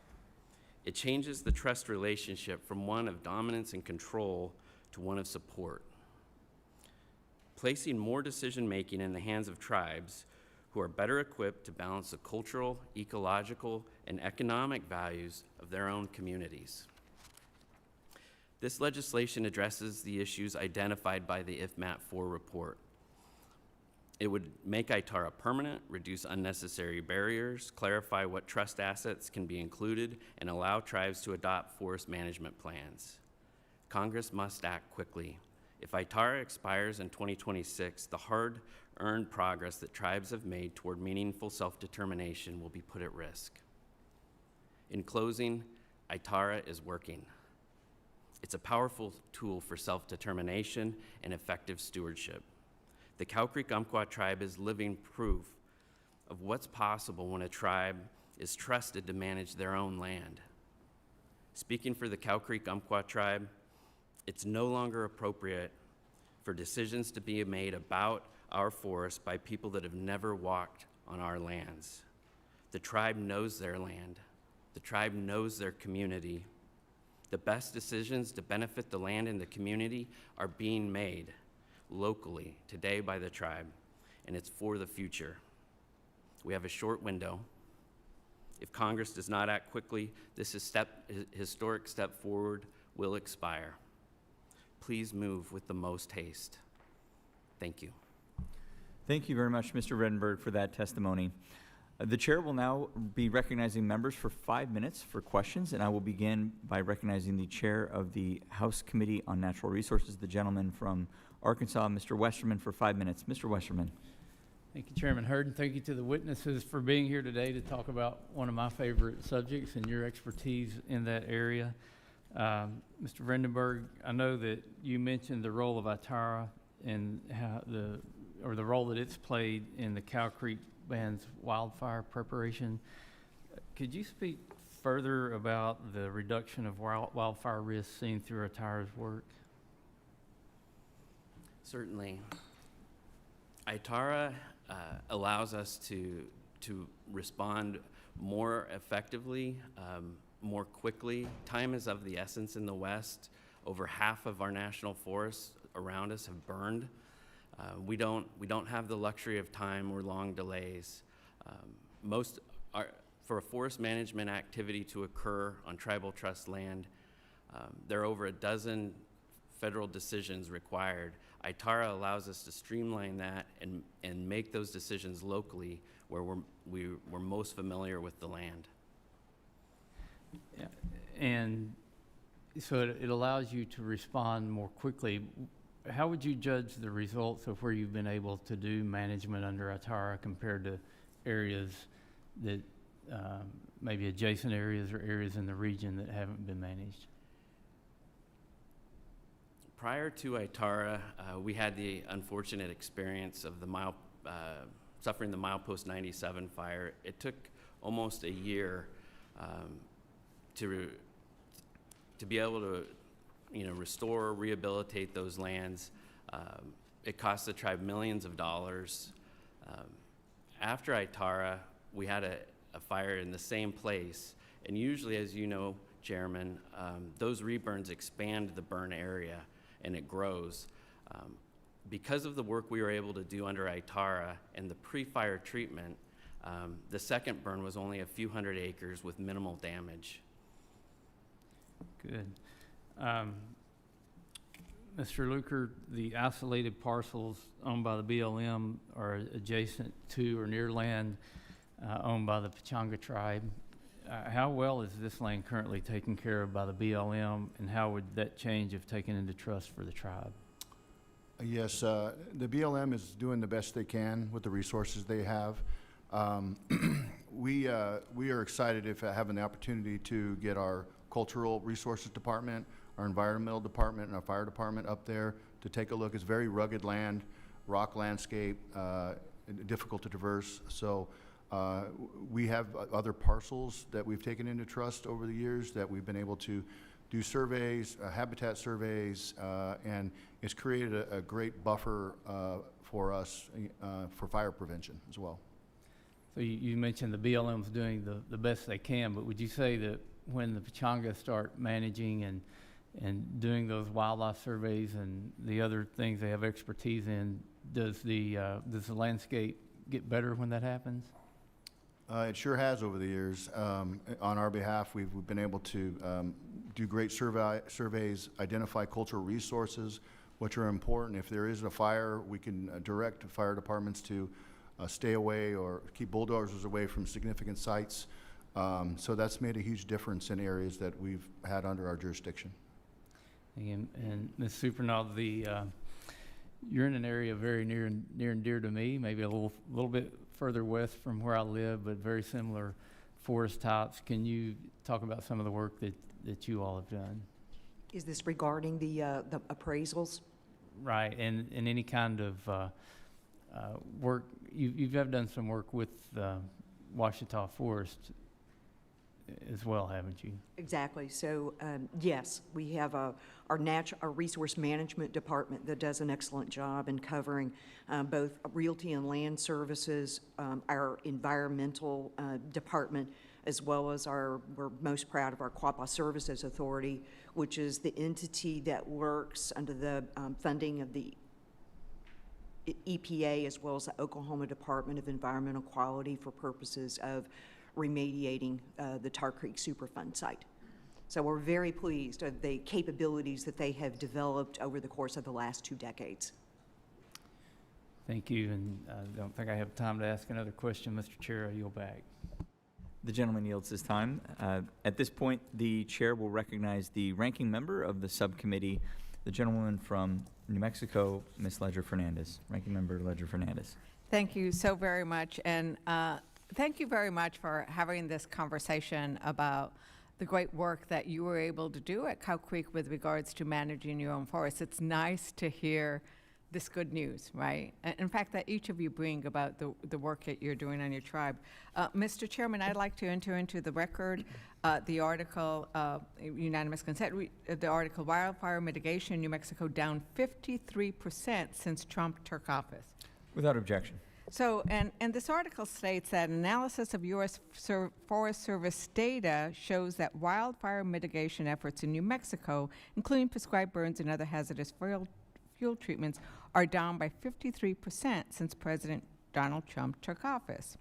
It changes the trust relationship from one of dominance and control to one of support, placing more decision-making in the hands of tribes who are better equipped to balance the cultural, ecological, and economic values of their own communities. This legislation addresses the issues identified by the IFMAT-4 report. It would make ITARA permanent, reduce unnecessary barriers, clarify what trust assets can be included, and allow tribes to adopt forest management plans. Congress must act quickly. If ITARA expires in 2026, the hard-earned progress that tribes have made toward meaningful self-determination will be put at risk. In closing, ITARA is working. It's a powerful tool for self-determination and effective stewardship. The Cow Creek Umpqua tribe is living proof of what's possible when a tribe is trusted to manage their own land. Speaking for the Cow Creek Umpqua tribe, it's no longer appropriate for decisions to be made about our forests by people that have never walked on our lands. The tribe knows their land. The tribe knows their community. The best decisions to benefit the land and the community are being made locally today by the tribe, and it's for the future. We have a short window. If Congress does not act quickly, this historic step forward will expire. Please move with the most haste. Thank you. Thank you very much, Mr. Redenberg, for that testimony. The chair will now be recognizing members for 5 minutes for questions, and I will begin by recognizing the chair of the House Committee on Natural Resources, the gentleman from Arkansas, Mr. Westerman, for 5 minutes. Mr. Westerman. Thank you, Chairman Hurd, and thank you to the witnesses for being here today to talk about one of my favorite subjects and your expertise in that area. Mr. Vredenberg, I know that you mentioned the role of ITARA and how the role that it's played in the Cow Creek Band's wildfire preparation. Could you speak further about the reduction of wildfire risks seen through ITARA's work? Certainly. ITARA allows us to respond more effectively, more quickly. Time is of the essence in the West. Over half of our national forests around us have burned. We don't have the luxury of time or long delays. For a forest management activity to occur on tribal trust land, there are over a dozen federal decisions required. ITARA allows us to streamline that and make those decisions locally where we're most familiar with the land. Yeah. And so it allows you to respond more quickly. How would you judge the results of where you've been able to do management under ITARA compared to areas that maybe adjacent areas or areas in the region that haven't been managed? Prior to ITARA, we had the unfortunate experience of suffering the Milepost 97 fire. It took almost a year to be able to restore, rehabilitate those lands. It cost the tribe millions of dollars. After ITARA, we had a fire in the same place, and usually, as you know, Chairman, those reburns expand the burn area and it grows. Because of the work we were able to do under ITARA and the pre-fire treatment, the second burn was only a few hundred acres with minimal damage. Good. Mr. Luker, the isolated parcels owned by the BLM are adjacent to or near land owned by the Pechanga tribe. How well is this land currently taken care of by the BLM, and how would that change if taken into trust for the tribe? Yes, the BLM is doing the best they can with the resources they have. We are excited if having the opportunity to get our cultural resources department, our environmental department, and our fire department up there to take a look. It's very rugged land, rock landscape, difficult to traverse. So we have other parcels that we've taken into trust over the years that we've been able to do surveys, habitat surveys, and it's created a great buffer for us for fire prevention as well. So you mentioned the BLM's doing the best they can, but would you say that when the Pechanga start managing and doing those wildlife surveys and the other things they have expertise in, does the landscape get better when that happens? It sure has over the years. On our behalf, we've been able to do great surveys, identify cultural resources, which are important. If there is a fire, we can direct fire departments to stay away or keep bulldozers away from significant sites. So that's made a huge difference in areas that we've had under our jurisdiction. And Ms. Supernaw, you're in an area very near and dear to me, maybe a little bit further west from where I live, but very similar forest types. Can you talk about some of the work that you all have done? Is this regarding the appraisals? Right, and any kind of work, you've done some work with Ouachita Forest as well, haven't you? Exactly. So, yes, we have our resource management department that does an excellent job in covering both realty and land services, our environmental department, as well as we're most proud of our Quapaw Services Authority, which is the entity that works under the funding of the EPA as well as the Oklahoma Department of Environmental Quality for purposes of remediating the Tar Creek Superfund site. So we're very pleased with the capabilities that they have developed over the course of the last 2 decades. Thank you, and I don't think I have time to ask another question, Mr. Chair. I yield back. The gentleman yields his time. At this point, the chair will recognize the ranking member of the subcommittee, the gentlewoman from New Mexico, Ms. Ledger Fernandez. Ranking member Ledger Fernandez. Thank you so very much, and thank you very much for having this conversation about the great work that you were able to do at Cow Creek with regards to managing your own forests. It's nice to hear this good news, right? In fact, that each of you bring about the work that you're doing on your tribe. Mr. Chairman, I'd like to enter into the record the article, unanimous consent, the article Wildfire Mitigation in New Mexico down 53% since Trump took office. Without objection. So, and this article states that analysis of U.S. Forest Service data shows that wildfire mitigation efforts in New Mexico, including prescribed burns and other hazardous fuel treatments, are down by 53% since President Donald Trump took office.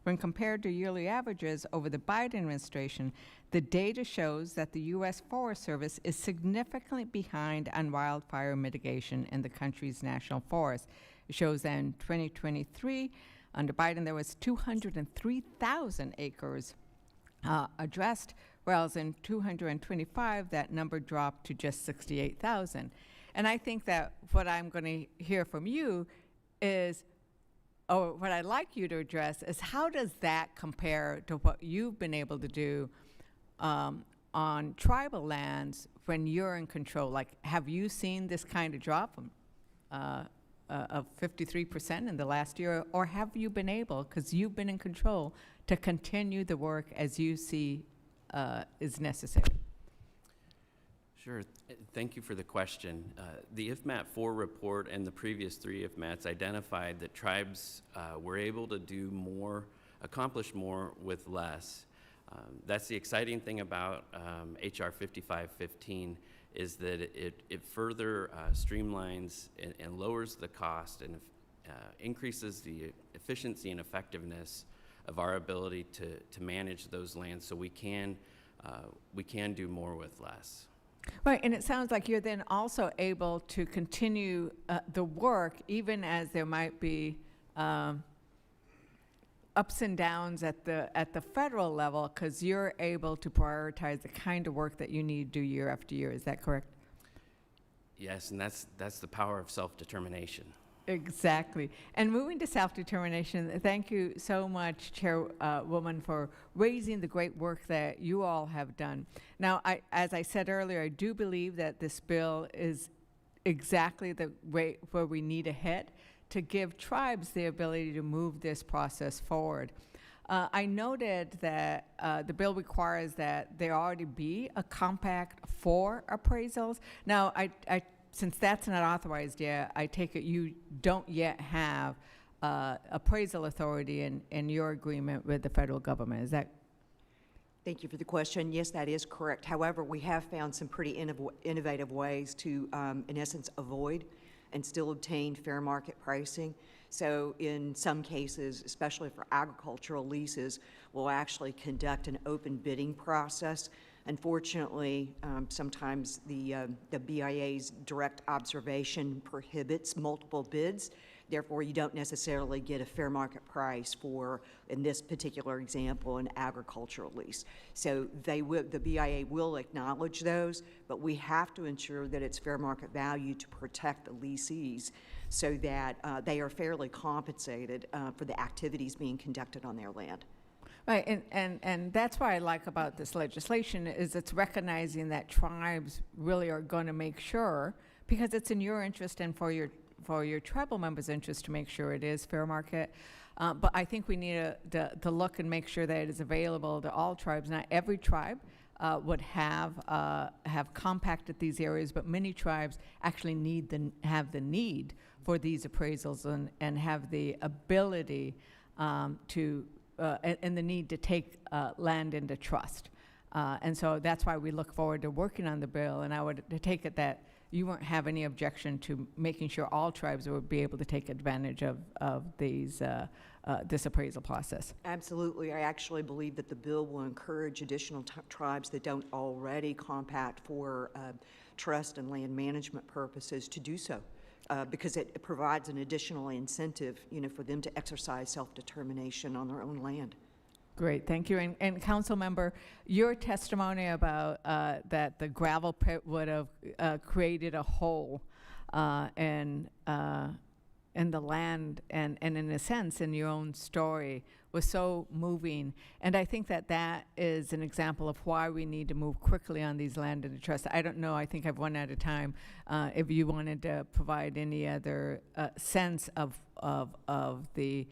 When compared to yearly averages over the Biden administration, the data shows that the U.S. Forest Service is significantly behind on wildfire mitigation in the country's national forests. It shows that in 2023, under Biden, there was 203,000 acres addressed, whereas in 225, that number dropped to just 68,000. And I think that what I'm going to hear from you is, or what I'd like you to address, is how does that compare to what you've been able to do on tribal lands when you're in control? Like, have you seen this kind of drop of 53% in the last year, or have you been able, because you've been in control, to continue the work as you see is necessary? Sure. Thank you for the question. The IFMAT 4 report and the previous 3 IFMATs identified that tribes were able to do more, accomplish more with less. That's the exciting thing about HR 5515 is that it further streamlines and lowers the cost and increases the efficiency and effectiveness of our ability to manage those lands, so we can do more with less. Right, and it sounds like you're then also able to continue the work even as there might be ups and downs at the federal level, because you're able to prioritize the kind of work that you need to do year after year. Is that correct? Yes, and that's the power of self-determination. Exactly. And moving to self-determination, thank you so much, Chairwoman, for raising the great work that you all have done. Now, as I said earlier, I do believe that this bill is exactly the way where we need to head to give tribes the ability to move this process forward. I noted that the bill requires that there already be a compact for appraisals. Now, since that's not authorized yet, I take it you don't yet have appraisal authority in your agreement with the federal government. Is that? Thank you for the question. Yes, that is correct. However, we have found some pretty innovative ways to, in essence, avoid and still obtain fair market pricing. So in some cases, especially for agricultural leases, we'll actually conduct an open bidding process. Unfortunately, sometimes the BIA's direct observation prohibits multiple bids. Therefore, you don't necessarily get a fair market price for, in this particular example, an agricultural lease. So the BIA will acknowledge those, but we have to ensure that it's fair market value to protect the leasees so that they are fairly compensated for the activities being conducted on their land. Right, and that's what I like about this legislation is it's recognizing that tribes really are going to make sure, because it's in your interest and for your tribal members' interest to make sure it is fair market. But I think we need to look and make sure that it is available to all tribes. Not every tribe would have compacted these areas, but many tribes actually have the need for these appraisals and have the ability and the need to take land into trust. And so that's why we look forward to working on the bill, and I would take it that you won't have any objection to making sure all tribes would be able to take advantage of this appraisal process. Absolutely. I actually believe that the bill will encourage additional tribes that don't already compact for trust and land management purposes to do so, because it provides an additional incentive, for them to exercise self-determination on their own land. Great, thank you. And Council Member, your testimony about that the gravel pit would have created a hole in the land and in a sense in your own story was so moving. And I think that is an example of why we need to move quickly on these land and trust. I don't know, I think I've run out of time. If you wanted to provide any other sense of the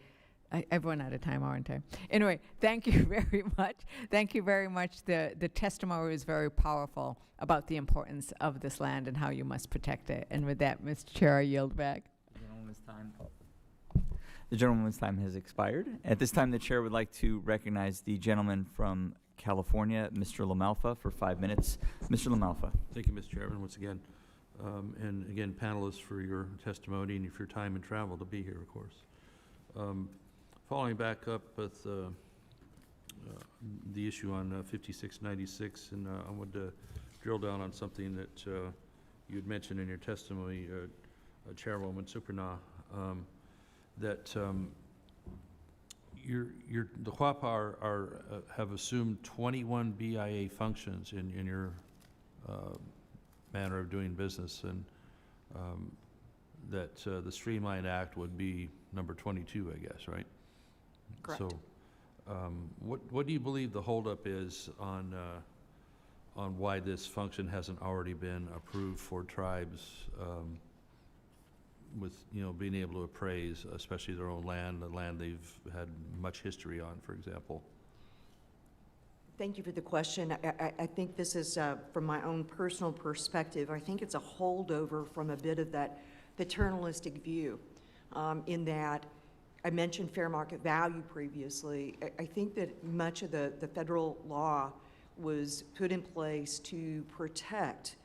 I've run out of time, aren't I? Anyway, thank you very much. Thank you very much. The testimony was very powerful about the importance of this land and how you must protect it. And with that, Mr. Chair, I yield back. The gentleman's time has expired. At this time, the chair would like to recognize the gentleman from California, Mr. LaMalfa, for 5 minutes. Mr. LaMalfa. Thank you, Mr. Chairman, once again. And again, panelists, for your testimony and for your time and travel to be here, of course. Following back up with the issue on 5696, and I wanted to drill down on something that you had mentioned in your testimony, Chairwoman Supernaw, that the WAPA have assumed 21 BIA functions in your manner of doing business, and that the Streamline Act would be number 22, I guess, right? Correct. So, what do you believe the holdup is on why this function hasn't already been approved for tribes, with being able to appraise, especially their own land, the land they've had much history on, for example? Thank you for the question. I think this is, from my own personal perspective, I think it's a holdover from a bit of that paternalistic view, in that I mentioned fair market value previously. I think that much of the federal law was put in place to protect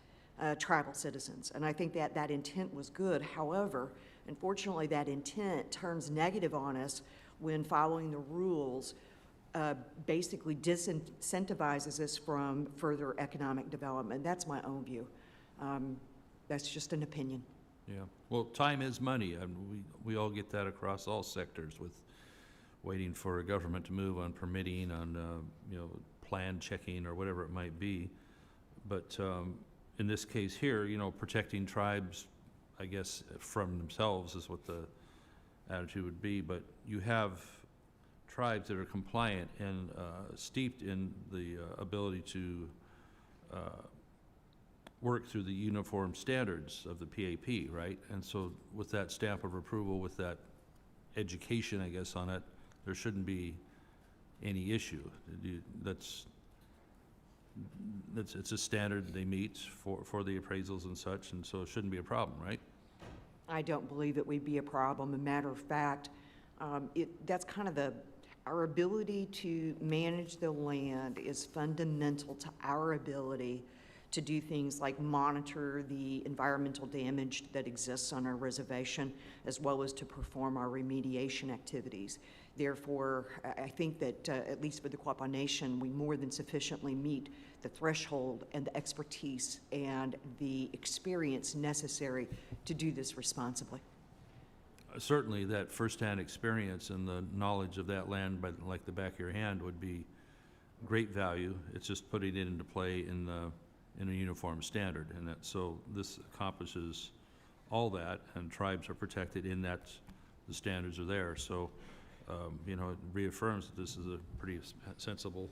tribal citizens, and I think that intent was good. However, unfortunately, that intent turns negative on us when following the rules basically disincentivizes us from further economic development. That's my own view. That's just an opinion. Yeah, well, time is money, and we all get that across all sectors, with waiting for a government to move on permitting, on plan checking or whatever it might be. But in this case here, protecting tribes, I guess, from themselves is what the attitude would be. But you have tribes that are compliant and steeped in the ability to work through the uniform standards of the PAP, right? And so with that stamp of approval, with that education, I guess, on it, there shouldn't be any issue. It's a standard they meet for the appraisals and such, and so it shouldn't be a problem, right? I don't believe it would be a problem. A matter of fact, that's kind of our ability to manage the land is fundamental to our ability to do things like monitor the environmental damage that exists on our reservation, as well as to perform our remediation activities. Therefore, I think that, at least for the Quapaw Nation, we more than sufficiently meet the threshold and the expertise and the experience necessary to do this responsibly. Certainly, that firsthand experience and the knowledge of that land like the back of your hand would be great value. It's just putting it into play in a uniform standard, and so this accomplishes all that, and tribes are protected in that the standards are there. So you know, it reaffirms that this is a pretty sensible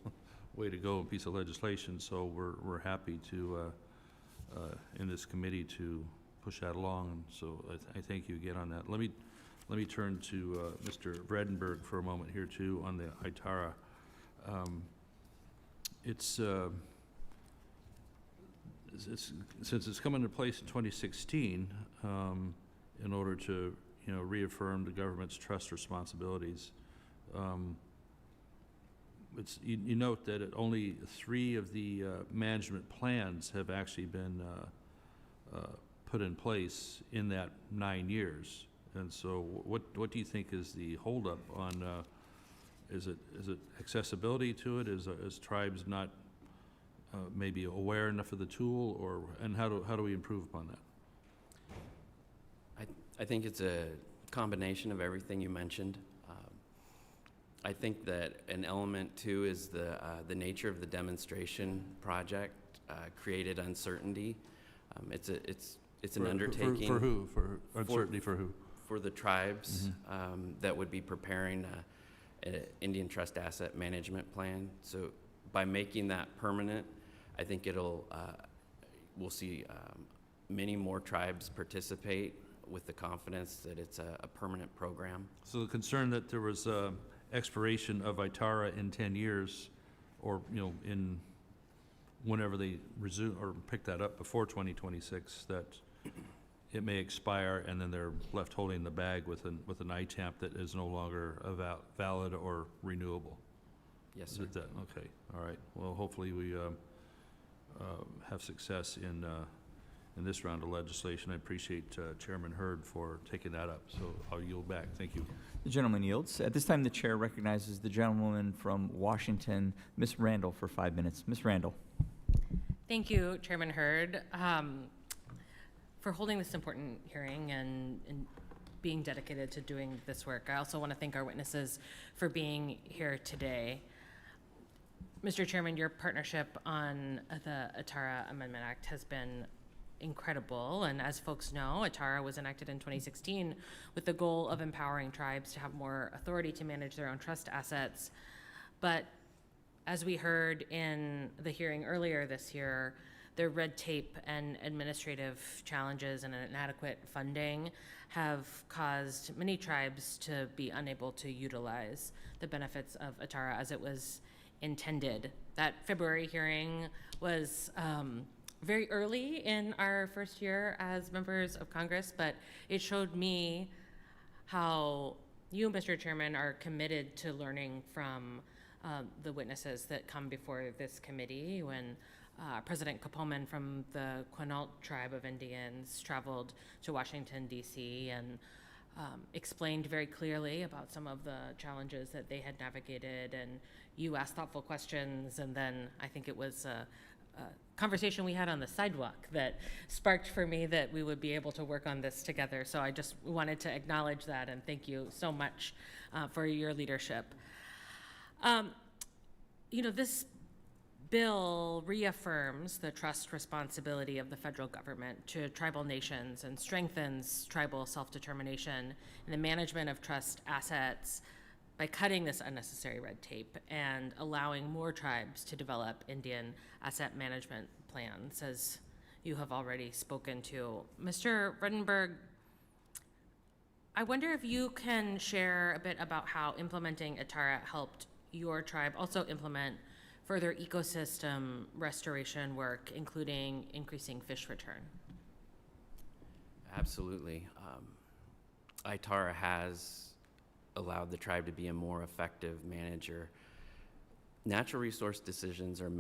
way to go, a piece of legislation, so we're happy to, in this committee, to push that along, and so I thank you again on that. Let me turn to Mr. Vredenberg for a moment here, too, on the ITARA. Since it's come into place in 2016, in order to, you know, reaffirm the government's trust responsibilities, you note that only 3 of the management plans have actually been put in place in that 9 years. And so what do you think is the holdup on, is it accessibility to it? Is tribes not maybe aware enough of the tool, and how do we improve upon that? I think it's a combination of everything you mentioned. I think that an element too is the nature of the demonstration project created uncertainty. It's an undertaking. For who? For uncertainty for who? For the tribes that would be preparing an Indian Trust Asset Management Plan. So by making that permanent, I think we'll see many more tribes participate with the confidence that it's a permanent program. So the concern that there was expiration of ITARA in 10 years, or, you know, in whenever they resume or pick that up before 2026, that it may expire and then they're left holding the bag with an ITAMP that is no longer valid or renewable. Yes, Is sir. it that? Okay, all right. Well, hopefully we have success in this round of legislation. I appreciate Chairman Hurd for taking that up, so I'll yield back. Thank you. The gentleman yields. At this time, the chair recognizes the gentlewoman from Washington, Ms. Randall, for 5 minutes. Ms. Randall. Thank you, Chairman Hurd, for holding this important hearing and being dedicated to doing this work. I also want to thank our witnesses for being here today. Mr. Chairman, your partnership on the ITARA Amendment Act has been incredible, and as folks know, ITARA was enacted in 2016 with the goal of empowering tribes to have more authority to manage their own trust assets. But as we heard in the hearing earlier this year, the red tape and administrative challenges and inadequate funding have caused many tribes to be unable to utilize the benefits of ITARA as it was intended. That February hearing was very early in our first year as members of Congress, but it showed me how you, Mr. Chairman, are committed to learning from the witnesses that come before this committee. When President Kapoman from the Quinault Tribe of Indians traveled to Washington, D.C., and explained very clearly about some of the challenges that they had navigated, and you asked thoughtful questions, and then I think it was a conversation we had on the sidewalk that sparked for me that we would be able to work on this together. So I just wanted to acknowledge that and thank you so much for your leadership. You know, this bill reaffirms the trust responsibility of the federal government to tribal nations and strengthens tribal self-determination in the management of trust assets by cutting this unnecessary red tape and allowing more tribes to develop Indian asset management plans, as you have already spoken to. Mr. Vredenberg, I wonder if you can share a bit about how implementing ITARA helped your tribe also implement further ecosystem restoration work, including increasing fish return. Absolutely. ITARA has allowed the tribe to be a more effective manager. Natural resource decisions are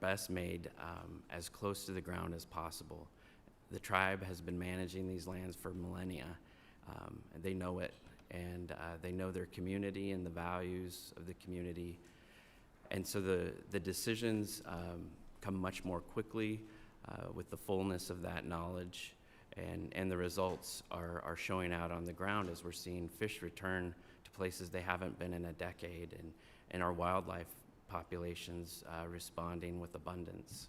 best made as close to the ground as possible. The tribe has been managing these lands for millennia, and they know it, and they know their community and the values of the community. And so the decisions come much more quickly with the fullness of that knowledge, and the results are showing out on the ground as we're seeing fish return to places they haven't been in a decade, and our wildlife populations responding with abundance.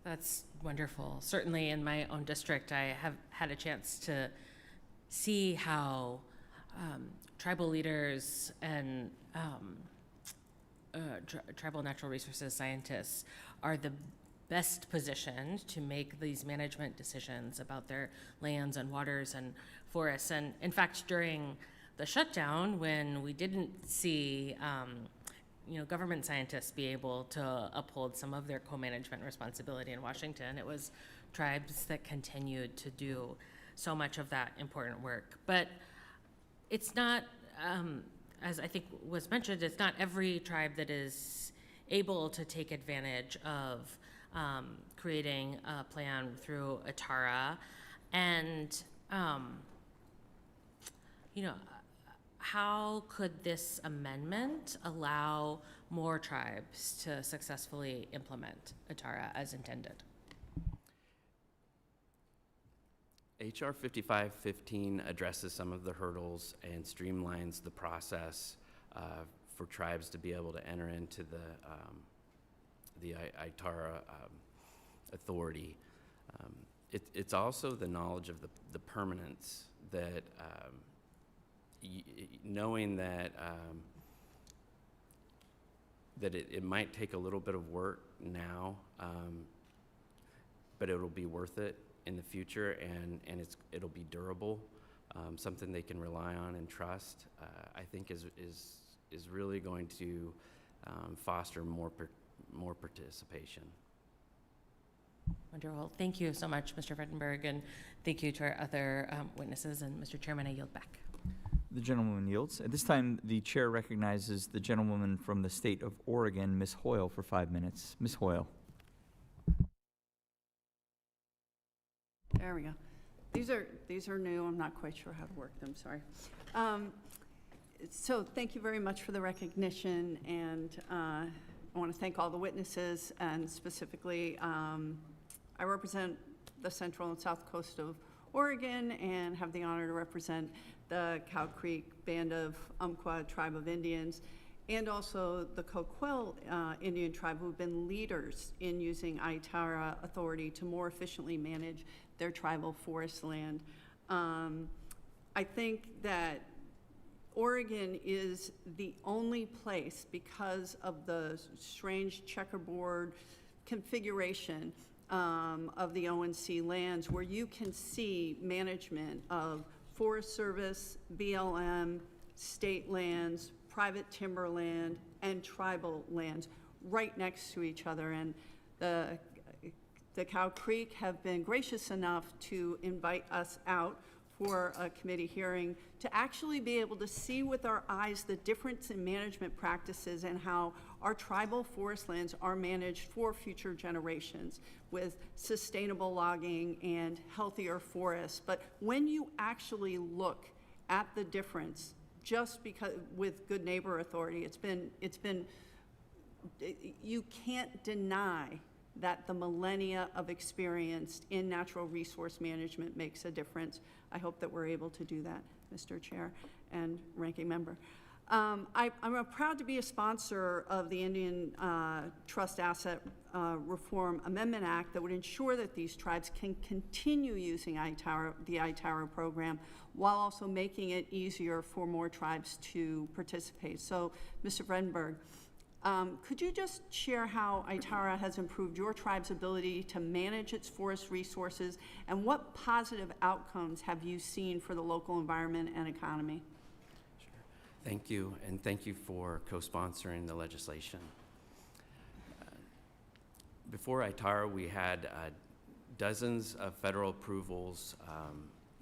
That's wonderful. Certainly in my own district, I have had a chance to see how tribal leaders and tribal natural resources scientists are the best positioned to make these management decisions about their lands and waters and forests. And in fact, during the shutdown, when we didn't see government scientists be able to uphold some of their co-management responsibility in Washington, it was tribes that continued to do so much of that important work. But it's not, as I think was mentioned, it's not every tribe that is able to take advantage of creating a plan through ATARA. And, how could this amendment allow more tribes to successfully implement ATARA as intended? HR 5515 addresses some of the hurdles and streamlines the process for tribes to be able to enter into the ITARA authority. It's also the knowledge of the permanence that knowing that that it might take a little bit of work now, but it'll be worth it in the future, and it'll be durable, something they can rely on and trust. I think is really going to foster more participation. Wonderful. Thank you so much, Mr. Vredenberg, and thank you to our other witnesses. And Mr. Chairman, I yield back. The gentlewoman yields. At this time, the chair recognizes the gentlewoman from the state of Oregon, Ms. Hoyle, for 5 minutes. Ms. Hoyle. There we go. These are new. I'm not quite sure how to work them. Sorry. So thank you very much for the recognition, and I want to thank all the witnesses, and specifically, I represent the central and south coast of Oregon and have the honor to represent the Cow Creek Band of Umpqua Tribe of Indians, and also the Coquille Indian tribe, who have been leaders in using ITARA authority to more efficiently manage their tribal forest land. I think that Oregon is the only place, because of the strange checkerboard configuration of the ONC lands, where you can see management of Forest Service, BLM, state lands, private timberland, and tribal lands right next to each other. And the Cow Creek have been gracious enough to invite us out for a committee hearing to actually be able to see with our eyes the difference in management practices and how our tribal forest lands are managed for future generations with sustainable logging and healthier forests. But when you actually look at the difference, just because with Good Neighbor Authority, it's been you can't deny that the millennia of experience in natural resource management makes a difference. I hope that we're able to do that, Mr. Chair and Ranking Member. I'm proud to be a sponsor of the Indian Trust Asset Reform Amendment Act that would ensure that these tribes can continue using the ITARA program while also making it easier for more tribes to participate. So, Mr. Vredenberg, could you just share how ITARA has improved your tribe's ability to manage its forest resources, and what positive outcomes have you seen for the local environment and economy? Sure. Thank you, and thank you for co-sponsoring the legislation. Before ITARA, we had dozens of federal approvals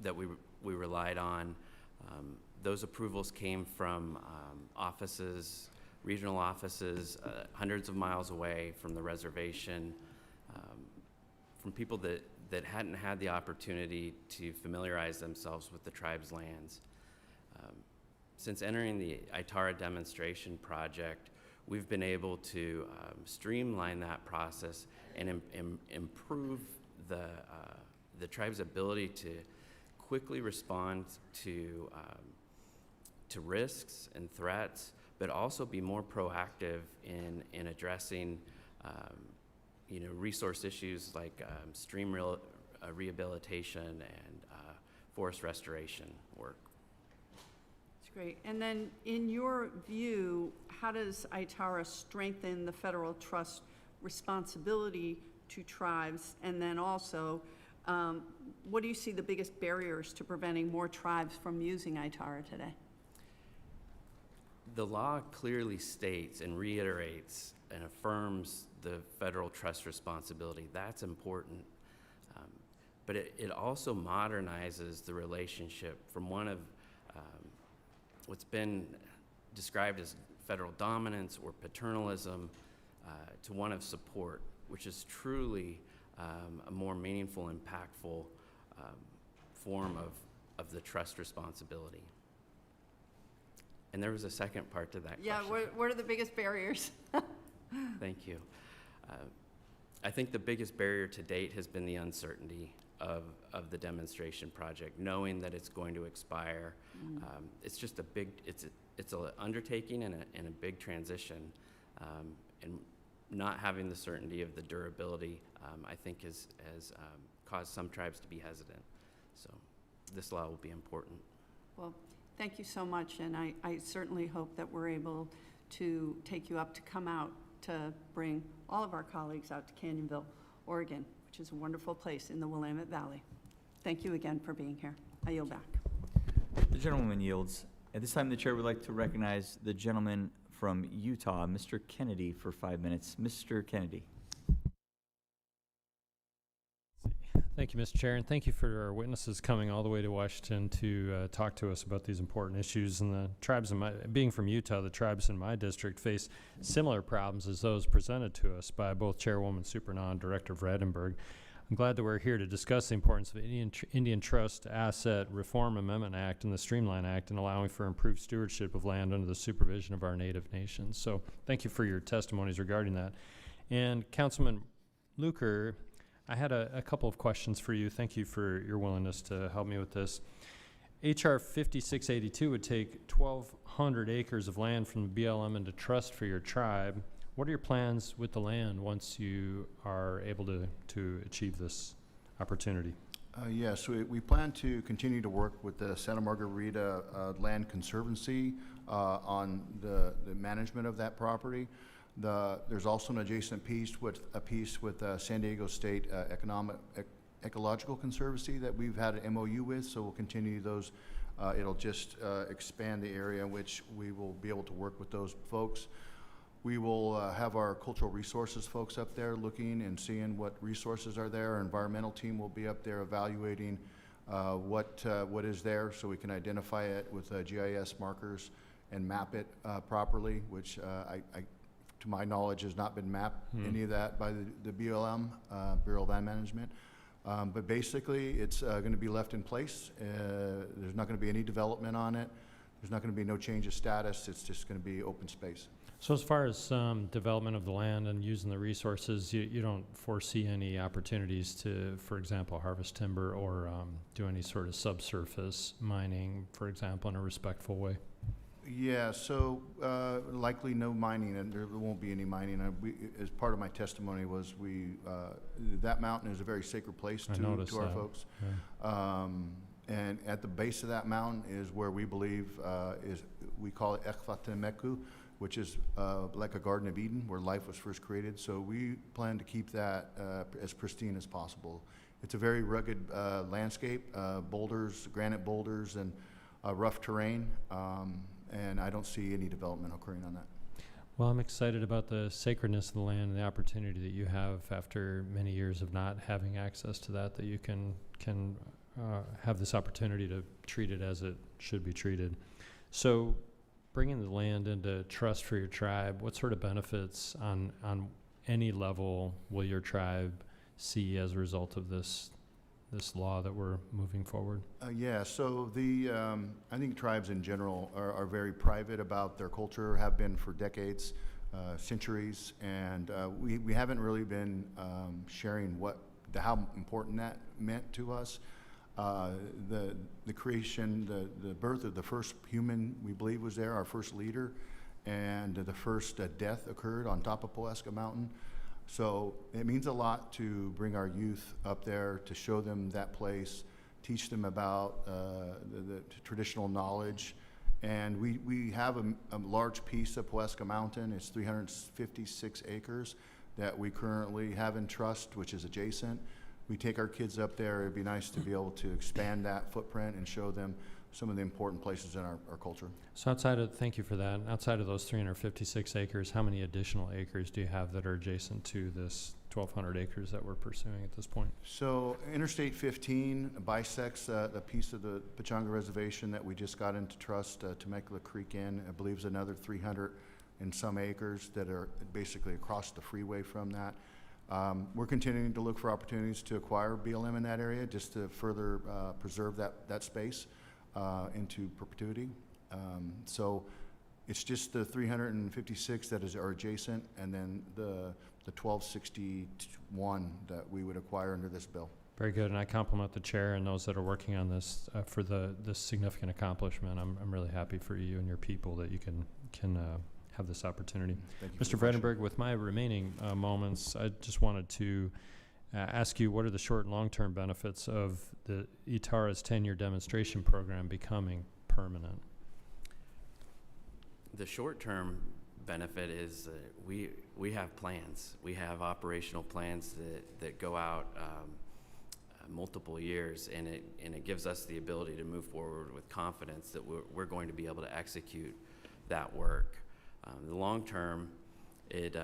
that we relied on. Those approvals came from offices, regional offices, hundreds of miles away from the reservation, from people that hadn't had the opportunity to familiarize themselves with the tribe's lands. Since entering the ITARA demonstration project, we've been able to streamline that process and improve the tribe's ability to quickly respond to risks and threats, but also be more proactive in addressing resource issues like stream rehabilitation and forest restoration work. great. And then, in your view, how does ITARA strengthen the federal trust responsibility to tribes? And then also, what do you see the biggest barriers to preventing more tribes from using ITARA today? The law clearly states and reiterates and affirms the federal trust responsibility. That's important. But it also modernizes the relationship from one of what's been described as federal dominance or paternalism to one of support, which is truly a more meaningful, impactful form of the trust responsibility. And there was a second part to that Yeah, question. what are the biggest barriers? Thank you. I think the biggest barrier to date has been the uncertainty of the demonstration project, knowing that it's going to expire. It's just it's an undertaking and a big transition, and not having the certainty of the durability, I think has caused some tribes to be hesitant. So this law will be important. Well, thank you so much, and I certainly hope that we're able to take you up to come out to bring all of our colleagues out to Canyonville, Oregon, which is a wonderful place in the Willamette Valley. Thank you again for being here. I yield back. The gentleman yields. At this time, the chair would like to recognize the gentleman from Utah, Mr. Kennedy, for 5 minutes. Mr. Kennedy. Thank you, Mr. Chair, and thank you for our witnesses coming all the way to Washington to talk to us about these important issues. And the tribes being from Utah, the tribes in my district face similar problems as those presented to us by both Chairwoman Supernaw and Director Vredenberg. I'm glad that we're here to discuss the importance of Indian Trust Asset Reform Amendment Act and the Streamline Act and allowing for improved stewardship of land under the supervision of our Native nations. So thank you for your testimonies regarding that. And Councilman Luker, I had a couple of questions for you. Thank you for your willingness to help me with this. H.R. 5682 would take 1,200 acres of land from the BLM into trust for your tribe. What are your plans with the land once you are able to achieve this opportunity? Yes, we plan to continue to work with the Santa Margarita Land Conservancy on the management of that property. There's also an adjacent piece with San Diego State Ecological Conservancy that we've had an MOU with, so we'll continue those. It'll just expand the area in which we will be able to work with those folks. We will have our cultural resources folks up there looking and seeing what resources are there. Our environmental team will be up there evaluating what is there so we can identify it with GIS markers and map it properly, which to my knowledge, has not been mapped, any of that by the BLM, Bureau of Land Management. But basically, it's going to be left in place. There's not going to be any development on it. There's not going to be no change of status. It's just going to be open space. So as far as development of the land and using the resources, you don't foresee any opportunities to, for example, harvest timber or do any sort of subsurface mining, for example, in a respectful way? Yeah, so likely no mining, and there won't be any mining. As part of my testimony was that mountain is a very sacred place to our folks. Yeah. And at the base of that mountain is where we believe we call it Ekfatemeku, which is like a Garden of Eden where life was first created. So we plan to keep that as pristine as possible. It's a very rugged landscape, boulders, granite boulders, and rough terrain. And I don't see any development occurring on that. Well, I'm excited about the sacredness of the land and the opportunity that you have after many years of not having access to that you can have this opportunity to treat it as it should be treated. So bringing the land into trust for your tribe, what sort of benefits on any level will your tribe see as a result of this law that we're moving forward? Yeah, so I think tribes in general are very private about their culture, have been for decades, centuries, and we haven't really been sharing how important that meant to us. The creation, the birth of the first human, we believe, was there, our first leader, and the first death occurred on top of Poesca Mountain. So it means a lot to bring our youth up there, to show them that place, teach them about the traditional knowledge, And we have a large piece of Pawhuska Mountain. It's 356 acres that we currently have in trust, which is adjacent. We take our kids up there. It'd be nice to be able to expand that footprint and show them some of the important places in our culture. So thank you for that. Outside of those 356 acres, how many additional acres do you have that are adjacent to this 1,200 acres that we're pursuing at this point? So Interstate 15 bisects a piece of the Pechanga Reservation that we just got into trust, Temecula Creek in. I believe is another 300 and some acres that are basically across the freeway from that. We're continuing to look for opportunities to acquire BLM in that area just to further preserve that space into perpetuity. So it's just the 356 that are adjacent, and then the 1261 that we would acquire under this bill. Very good, and I compliment the chair and those that are working on this for this significant accomplishment. I'm really happy for you and your people that you can have this opportunity. Mr. Vredenberg, with my remaining moments, I just wanted to ask you, what are the short and long-term benefits of the ITARA's 10-year demonstration program becoming permanent? The short-term benefit is we have plans. We have operational plans that go out multiple years, and it gives us the ability to move forward with confidence that we're going to be able to execute that work. The long term, it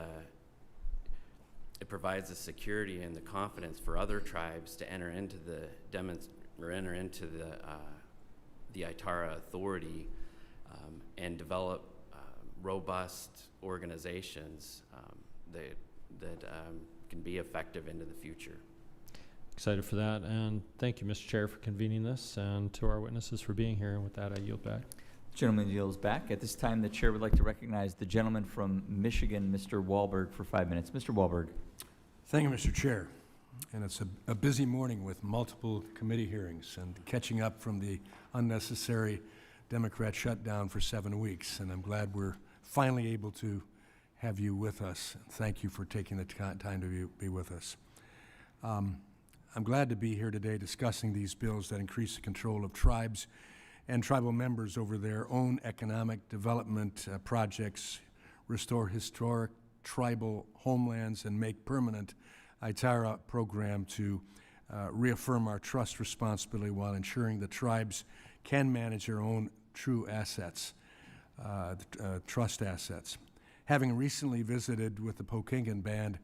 provides the security and the confidence for other tribes to enter into the ITARA authority and develop robust organizations that can be effective into the future. Excited for that, and thank you, Mr. Chair, for convening this, and to our witnesses for being here. And with that, I yield back. The gentleman yields back. At this time, the chair would like to recognize the gentleman from Michigan, Mr. Wahlberg, for 5 minutes. Mr. Wahlberg. Thank you, Mr. Chair. And it's a busy morning with multiple committee hearings and catching up from the unnecessary Democrat shutdown for 7 weeks. And I'm glad we're finally able to have you with us. Thank you for taking the time to be with us. I'm glad to be here today discussing these bills that increase the control of tribes and tribal members over their own economic development projects, restore historic tribal homelands, and make permanent ITARA program to reaffirm our trust responsibility while ensuring the tribes can manage their own true assets, trust assets. Having recently visited with the Pokagon Band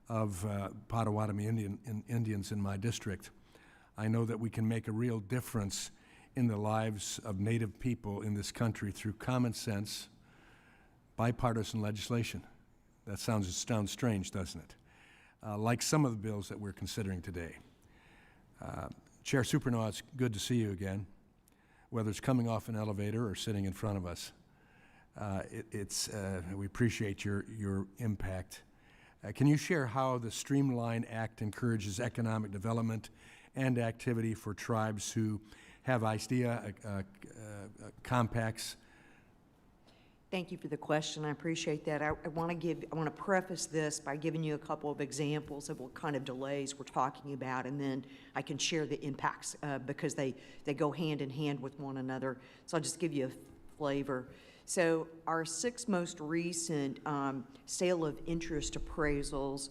of Potawatomi Indians in my district, I know that we can make a real difference in the lives of Native people in this country through common sense, bipartisan legislation. That sounds strange, doesn't it? Like some of the bills that we're considering today. Chair Supernaw, it's good to see you again, whether it's coming off an elevator or sitting in front of us. We appreciate your impact. Can you share how the Streamline Act encourages economic development and activity for tribes who have ISDEA compacts? Thank you for the question. I appreciate that. I want to preface this by giving you a couple of examples of what kind of delays we're talking about, and then I can share the impacts because they go hand in hand with one another. So I'll just give you a flavor. So our 6 most recent sale of interest appraisals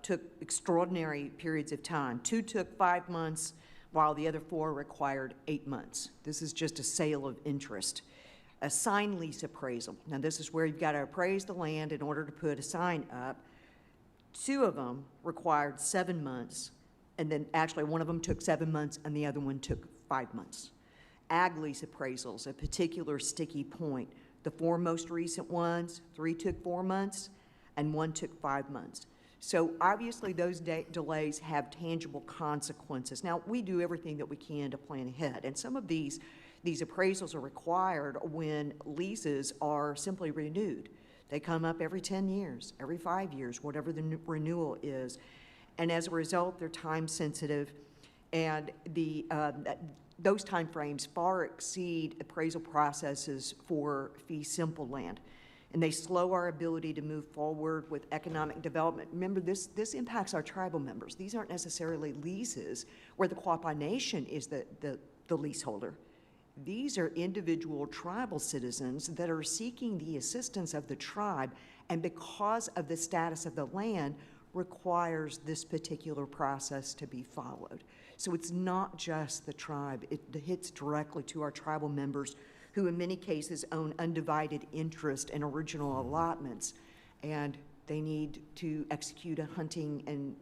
took extraordinary periods of time. 2 took 5 months, while the other 4 required 8 months. This is just a sale of interest. A sign lease appraisal. Now this is where you've got to appraise the land in order to put a sign up. 2 of them required 7 months, and then actually one of them took 7 months and the other one took 5 months. Ag lease appraisals, a particular sticky point. The 4 most recent ones, 3 took 4 months and 1 took 5 months. So obviously those delays have tangible consequences. Now, we do everything that we can to plan ahead, and some of these appraisals are required when leases are simply renewed. They come up every 10 years, every 5 years, whatever the renewal is. And as a result, they're time sensitive, and those timeframes far exceed appraisal processes for fee simple land. And they slow our ability to move forward with economic development. Remember, this impacts our tribal members. These aren't necessarily leases where the Quapaw Nation is the leaseholder. These are individual tribal citizens that are seeking the assistance of the tribe, and because of the status of the land, requires this particular process to be followed. So it's not just the tribe. It hits directly to our tribal members who in many cases own undivided interest in original allotments, and they need to execute a hunting and,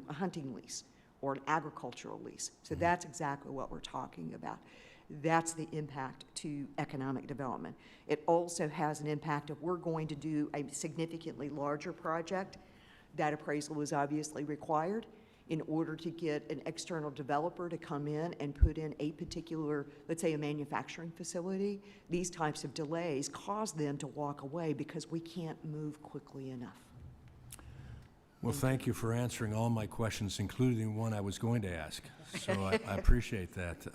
a hunting lease or an agricultural lease. So that's exactly what we're talking about. That's the impact to economic development. It also has an impact if we're going to do a significantly larger project. That appraisal is obviously required in order to get an external developer to come in and put in a particular, let's say a manufacturing facility. These types of delays cause them to walk away because we can't move quickly enough. Well, thank you for answering all my questions, including one I was going to ask. So I appreciate that.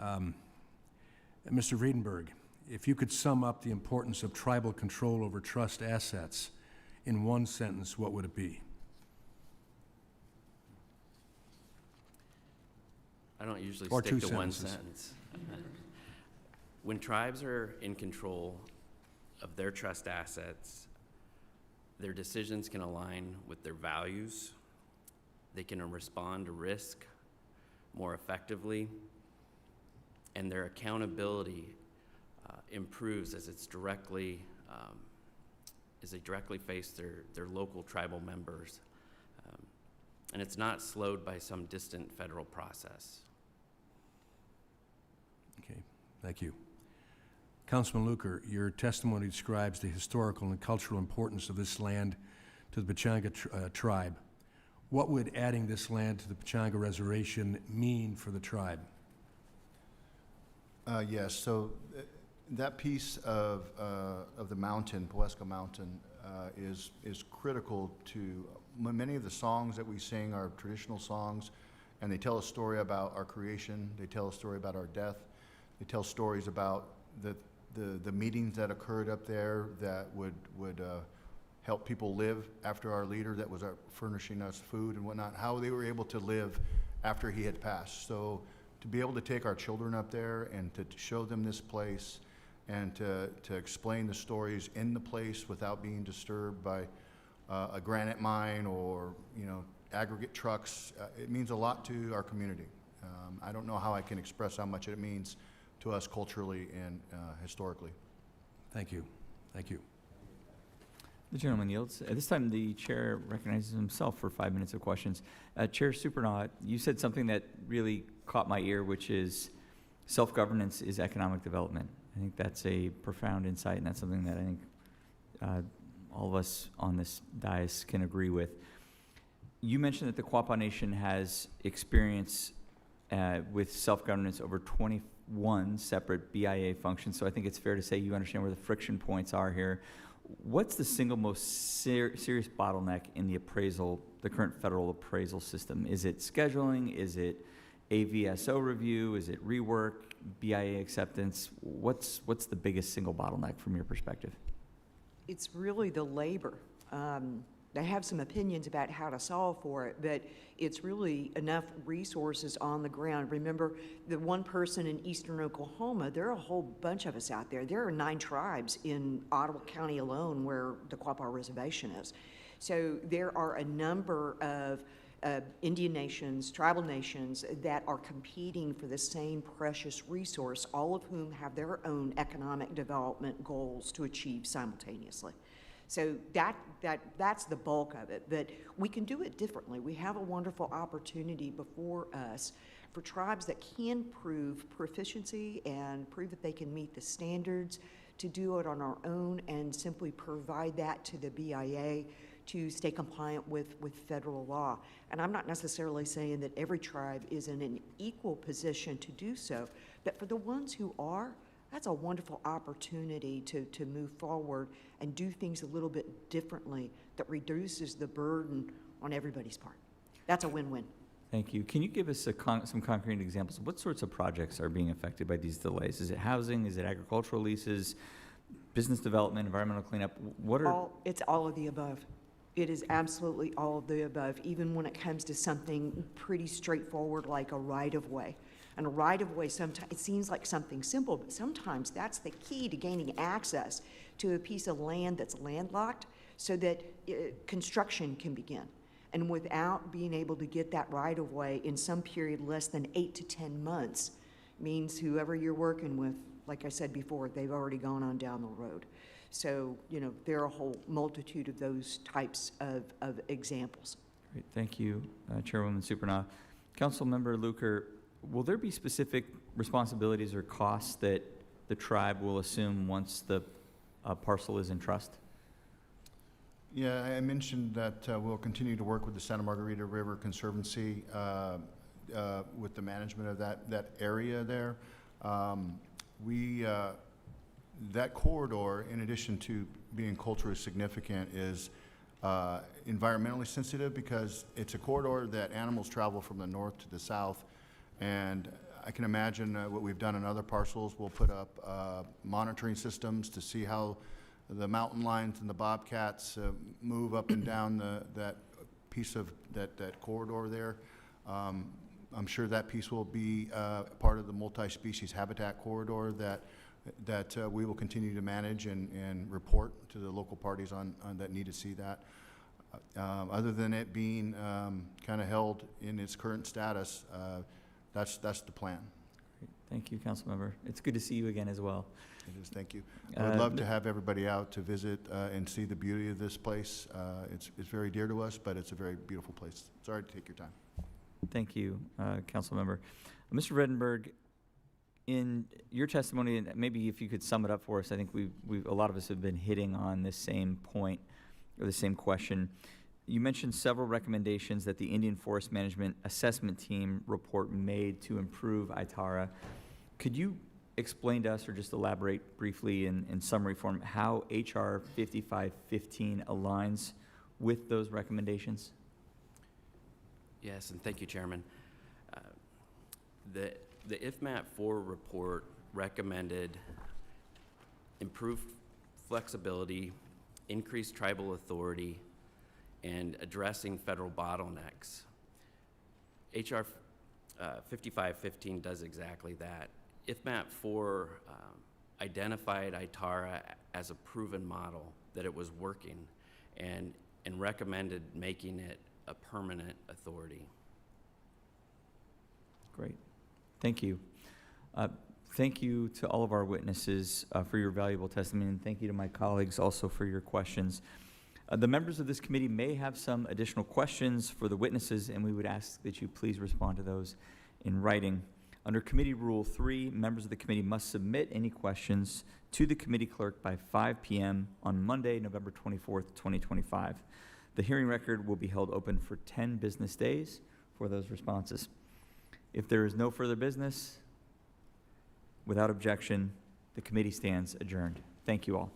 Mr. Vredenberg, if you could sum up the importance of tribal control over trust assets in one sentence, what would it be? I don't usually Or stick two to one sentences. sentence. When tribes are in control of their trust assets, their decisions can align with their values. They can respond to risk more effectively, and their accountability improves as it's directly as they directly face their local tribal members, and it's not slowed by some distant federal process. Okay, thank you. Councilman Luker, your testimony describes the historical and cultural importance of this land to the Pechanga tribe. What would adding this land to the Pechanga Reservation mean for the tribe? Yes, so that piece of the mountain, Pawhuska Mountain, is critical to many of the songs that we sing are traditional songs, and they tell a story about our creation. They tell a story about our death. They tell stories about the meetings that occurred up there that would help people live after our leader that was furnishing us food and whatnot, how they were able to live after he had passed. So to be able to take our children up there and to show them this place and to explain the stories in the place without being disturbed by a granite mine or aggregate trucks, it means a lot to our community. I don't know how I can express how much it means to us culturally and historically. Thank you. Thank you. The gentleman yields. At this time, the chair recognizes himself for 5 minutes of questions. Chair Supernaw, you said something that really caught my ear, which is self-governance is economic development. I think that's a profound insight, and that's something that I think all of us on this dais can agree with. You mentioned that the Quapaw Nation has experience with self-governance over 21 separate BIA functions, so I think it's fair to say you understand where the friction points are here. What's the single most serious bottleneck in the appraisal, the current federal appraisal system? Is it scheduling? Is it AVSO review? Is it rework, BIA acceptance? What's the biggest single bottleneck from your perspective? It's really the labor. I have some opinions about how to solve for it, but it's really enough resources on the ground. Remember, the one person in eastern Oklahoma, there are a whole bunch of us out there. There are 9 tribes in Ottawa County alone where the Quapaw Reservation is. So there are a number of Indian nations, tribal nations that are competing for the same precious resource, all of whom have their own economic development goals to achieve simultaneously. So that's the bulk of it, but we can do it differently. We have a wonderful opportunity before us for tribes that can prove proficiency and prove that they can meet the standards to do it on our own and simply provide that to the BIA to stay compliant with federal law. And I'm not necessarily saying that every tribe is in an equal position to do so, but for the ones who are, that's a wonderful opportunity to move forward and do things a little bit differently that reduces the burden on everybody's part. That's a win-win. Thank you. Can you give us some concrete examples of what sorts of projects are being affected by these delays? Is it housing? Is it agricultural leases, business development, environmental cleanup? It's all of the above. It is absolutely all of the above, even when it comes to something pretty straightforward like a right-of-way. And a right-of-way, sometimes, it seems like something simple, but sometimes that's the key to gaining access to a piece of land that's landlocked so that construction can begin. And without being able to get that right-of-way in some period less than 8 to 10 months means whoever you're working with, like I said before, they've already gone on down the road. So, you know, there are a whole multitude of those types of examples. Great, thank you, Chairwoman Supernaw. Councilmember Luker, will there be specific responsibilities or costs that the tribe will assume once the parcel is in trust? Yeah, I mentioned that we'll continue to work with the Santa Margarita River Conservancy with the management of that area there. That corridor, in addition to being culturally significant, is environmentally sensitive because it's a corridor that animals travel from the north to the south. And I can imagine what we've done in other parcels. We'll put up monitoring systems to see how the mountain lions and the bobcats move up and down that piece of that corridor there. I'm sure that piece will be part of the multi-species habitat corridor that we will continue to manage and report to the local parties on that need to see that. Other than it being kind of held in its current status, that's the plan. Great. Thank you, Councilmember. It's good to see you again as well. It is, thank you. I would love to have everybody out to visit and see the beauty of this place. It's very dear to us, but it's a very beautiful place. Sorry to take your time. Thank you, Councilmember. Mr. Redenberg, in your testimony, and maybe if you could sum it up for us, I think a lot of us have been hitting on this same point or the same question. You mentioned several recommendations that the Indian Forest Management Assessment Team report made to improve ITARA. Could you explain to us or just elaborate briefly in summary form how HR 5515 aligns with those recommendations? Yes, and thank you, Chairman. The IFMAT 4 report recommended improved flexibility, increased tribal authority, and addressing federal bottlenecks. HR 5515 does exactly that. IFMAT 4 identified ITARA as a proven model, that it was working, and recommended making it a permanent authority. Great. Thank you. Thank you to all of our witnesses for your valuable testimony, and thank you to my colleagues also for your questions. The members of this committee may have some additional questions for the witnesses, and we would ask that you please respond to those in writing. Under Committee Rule 3, members of the committee must submit any questions to the committee clerk by 5 p.m. on Monday, November 24th, 2025. The hearing record will be held open for 10 business days for those responses. If there is no further business, without objection, the committee stands adjourned. Thank you all.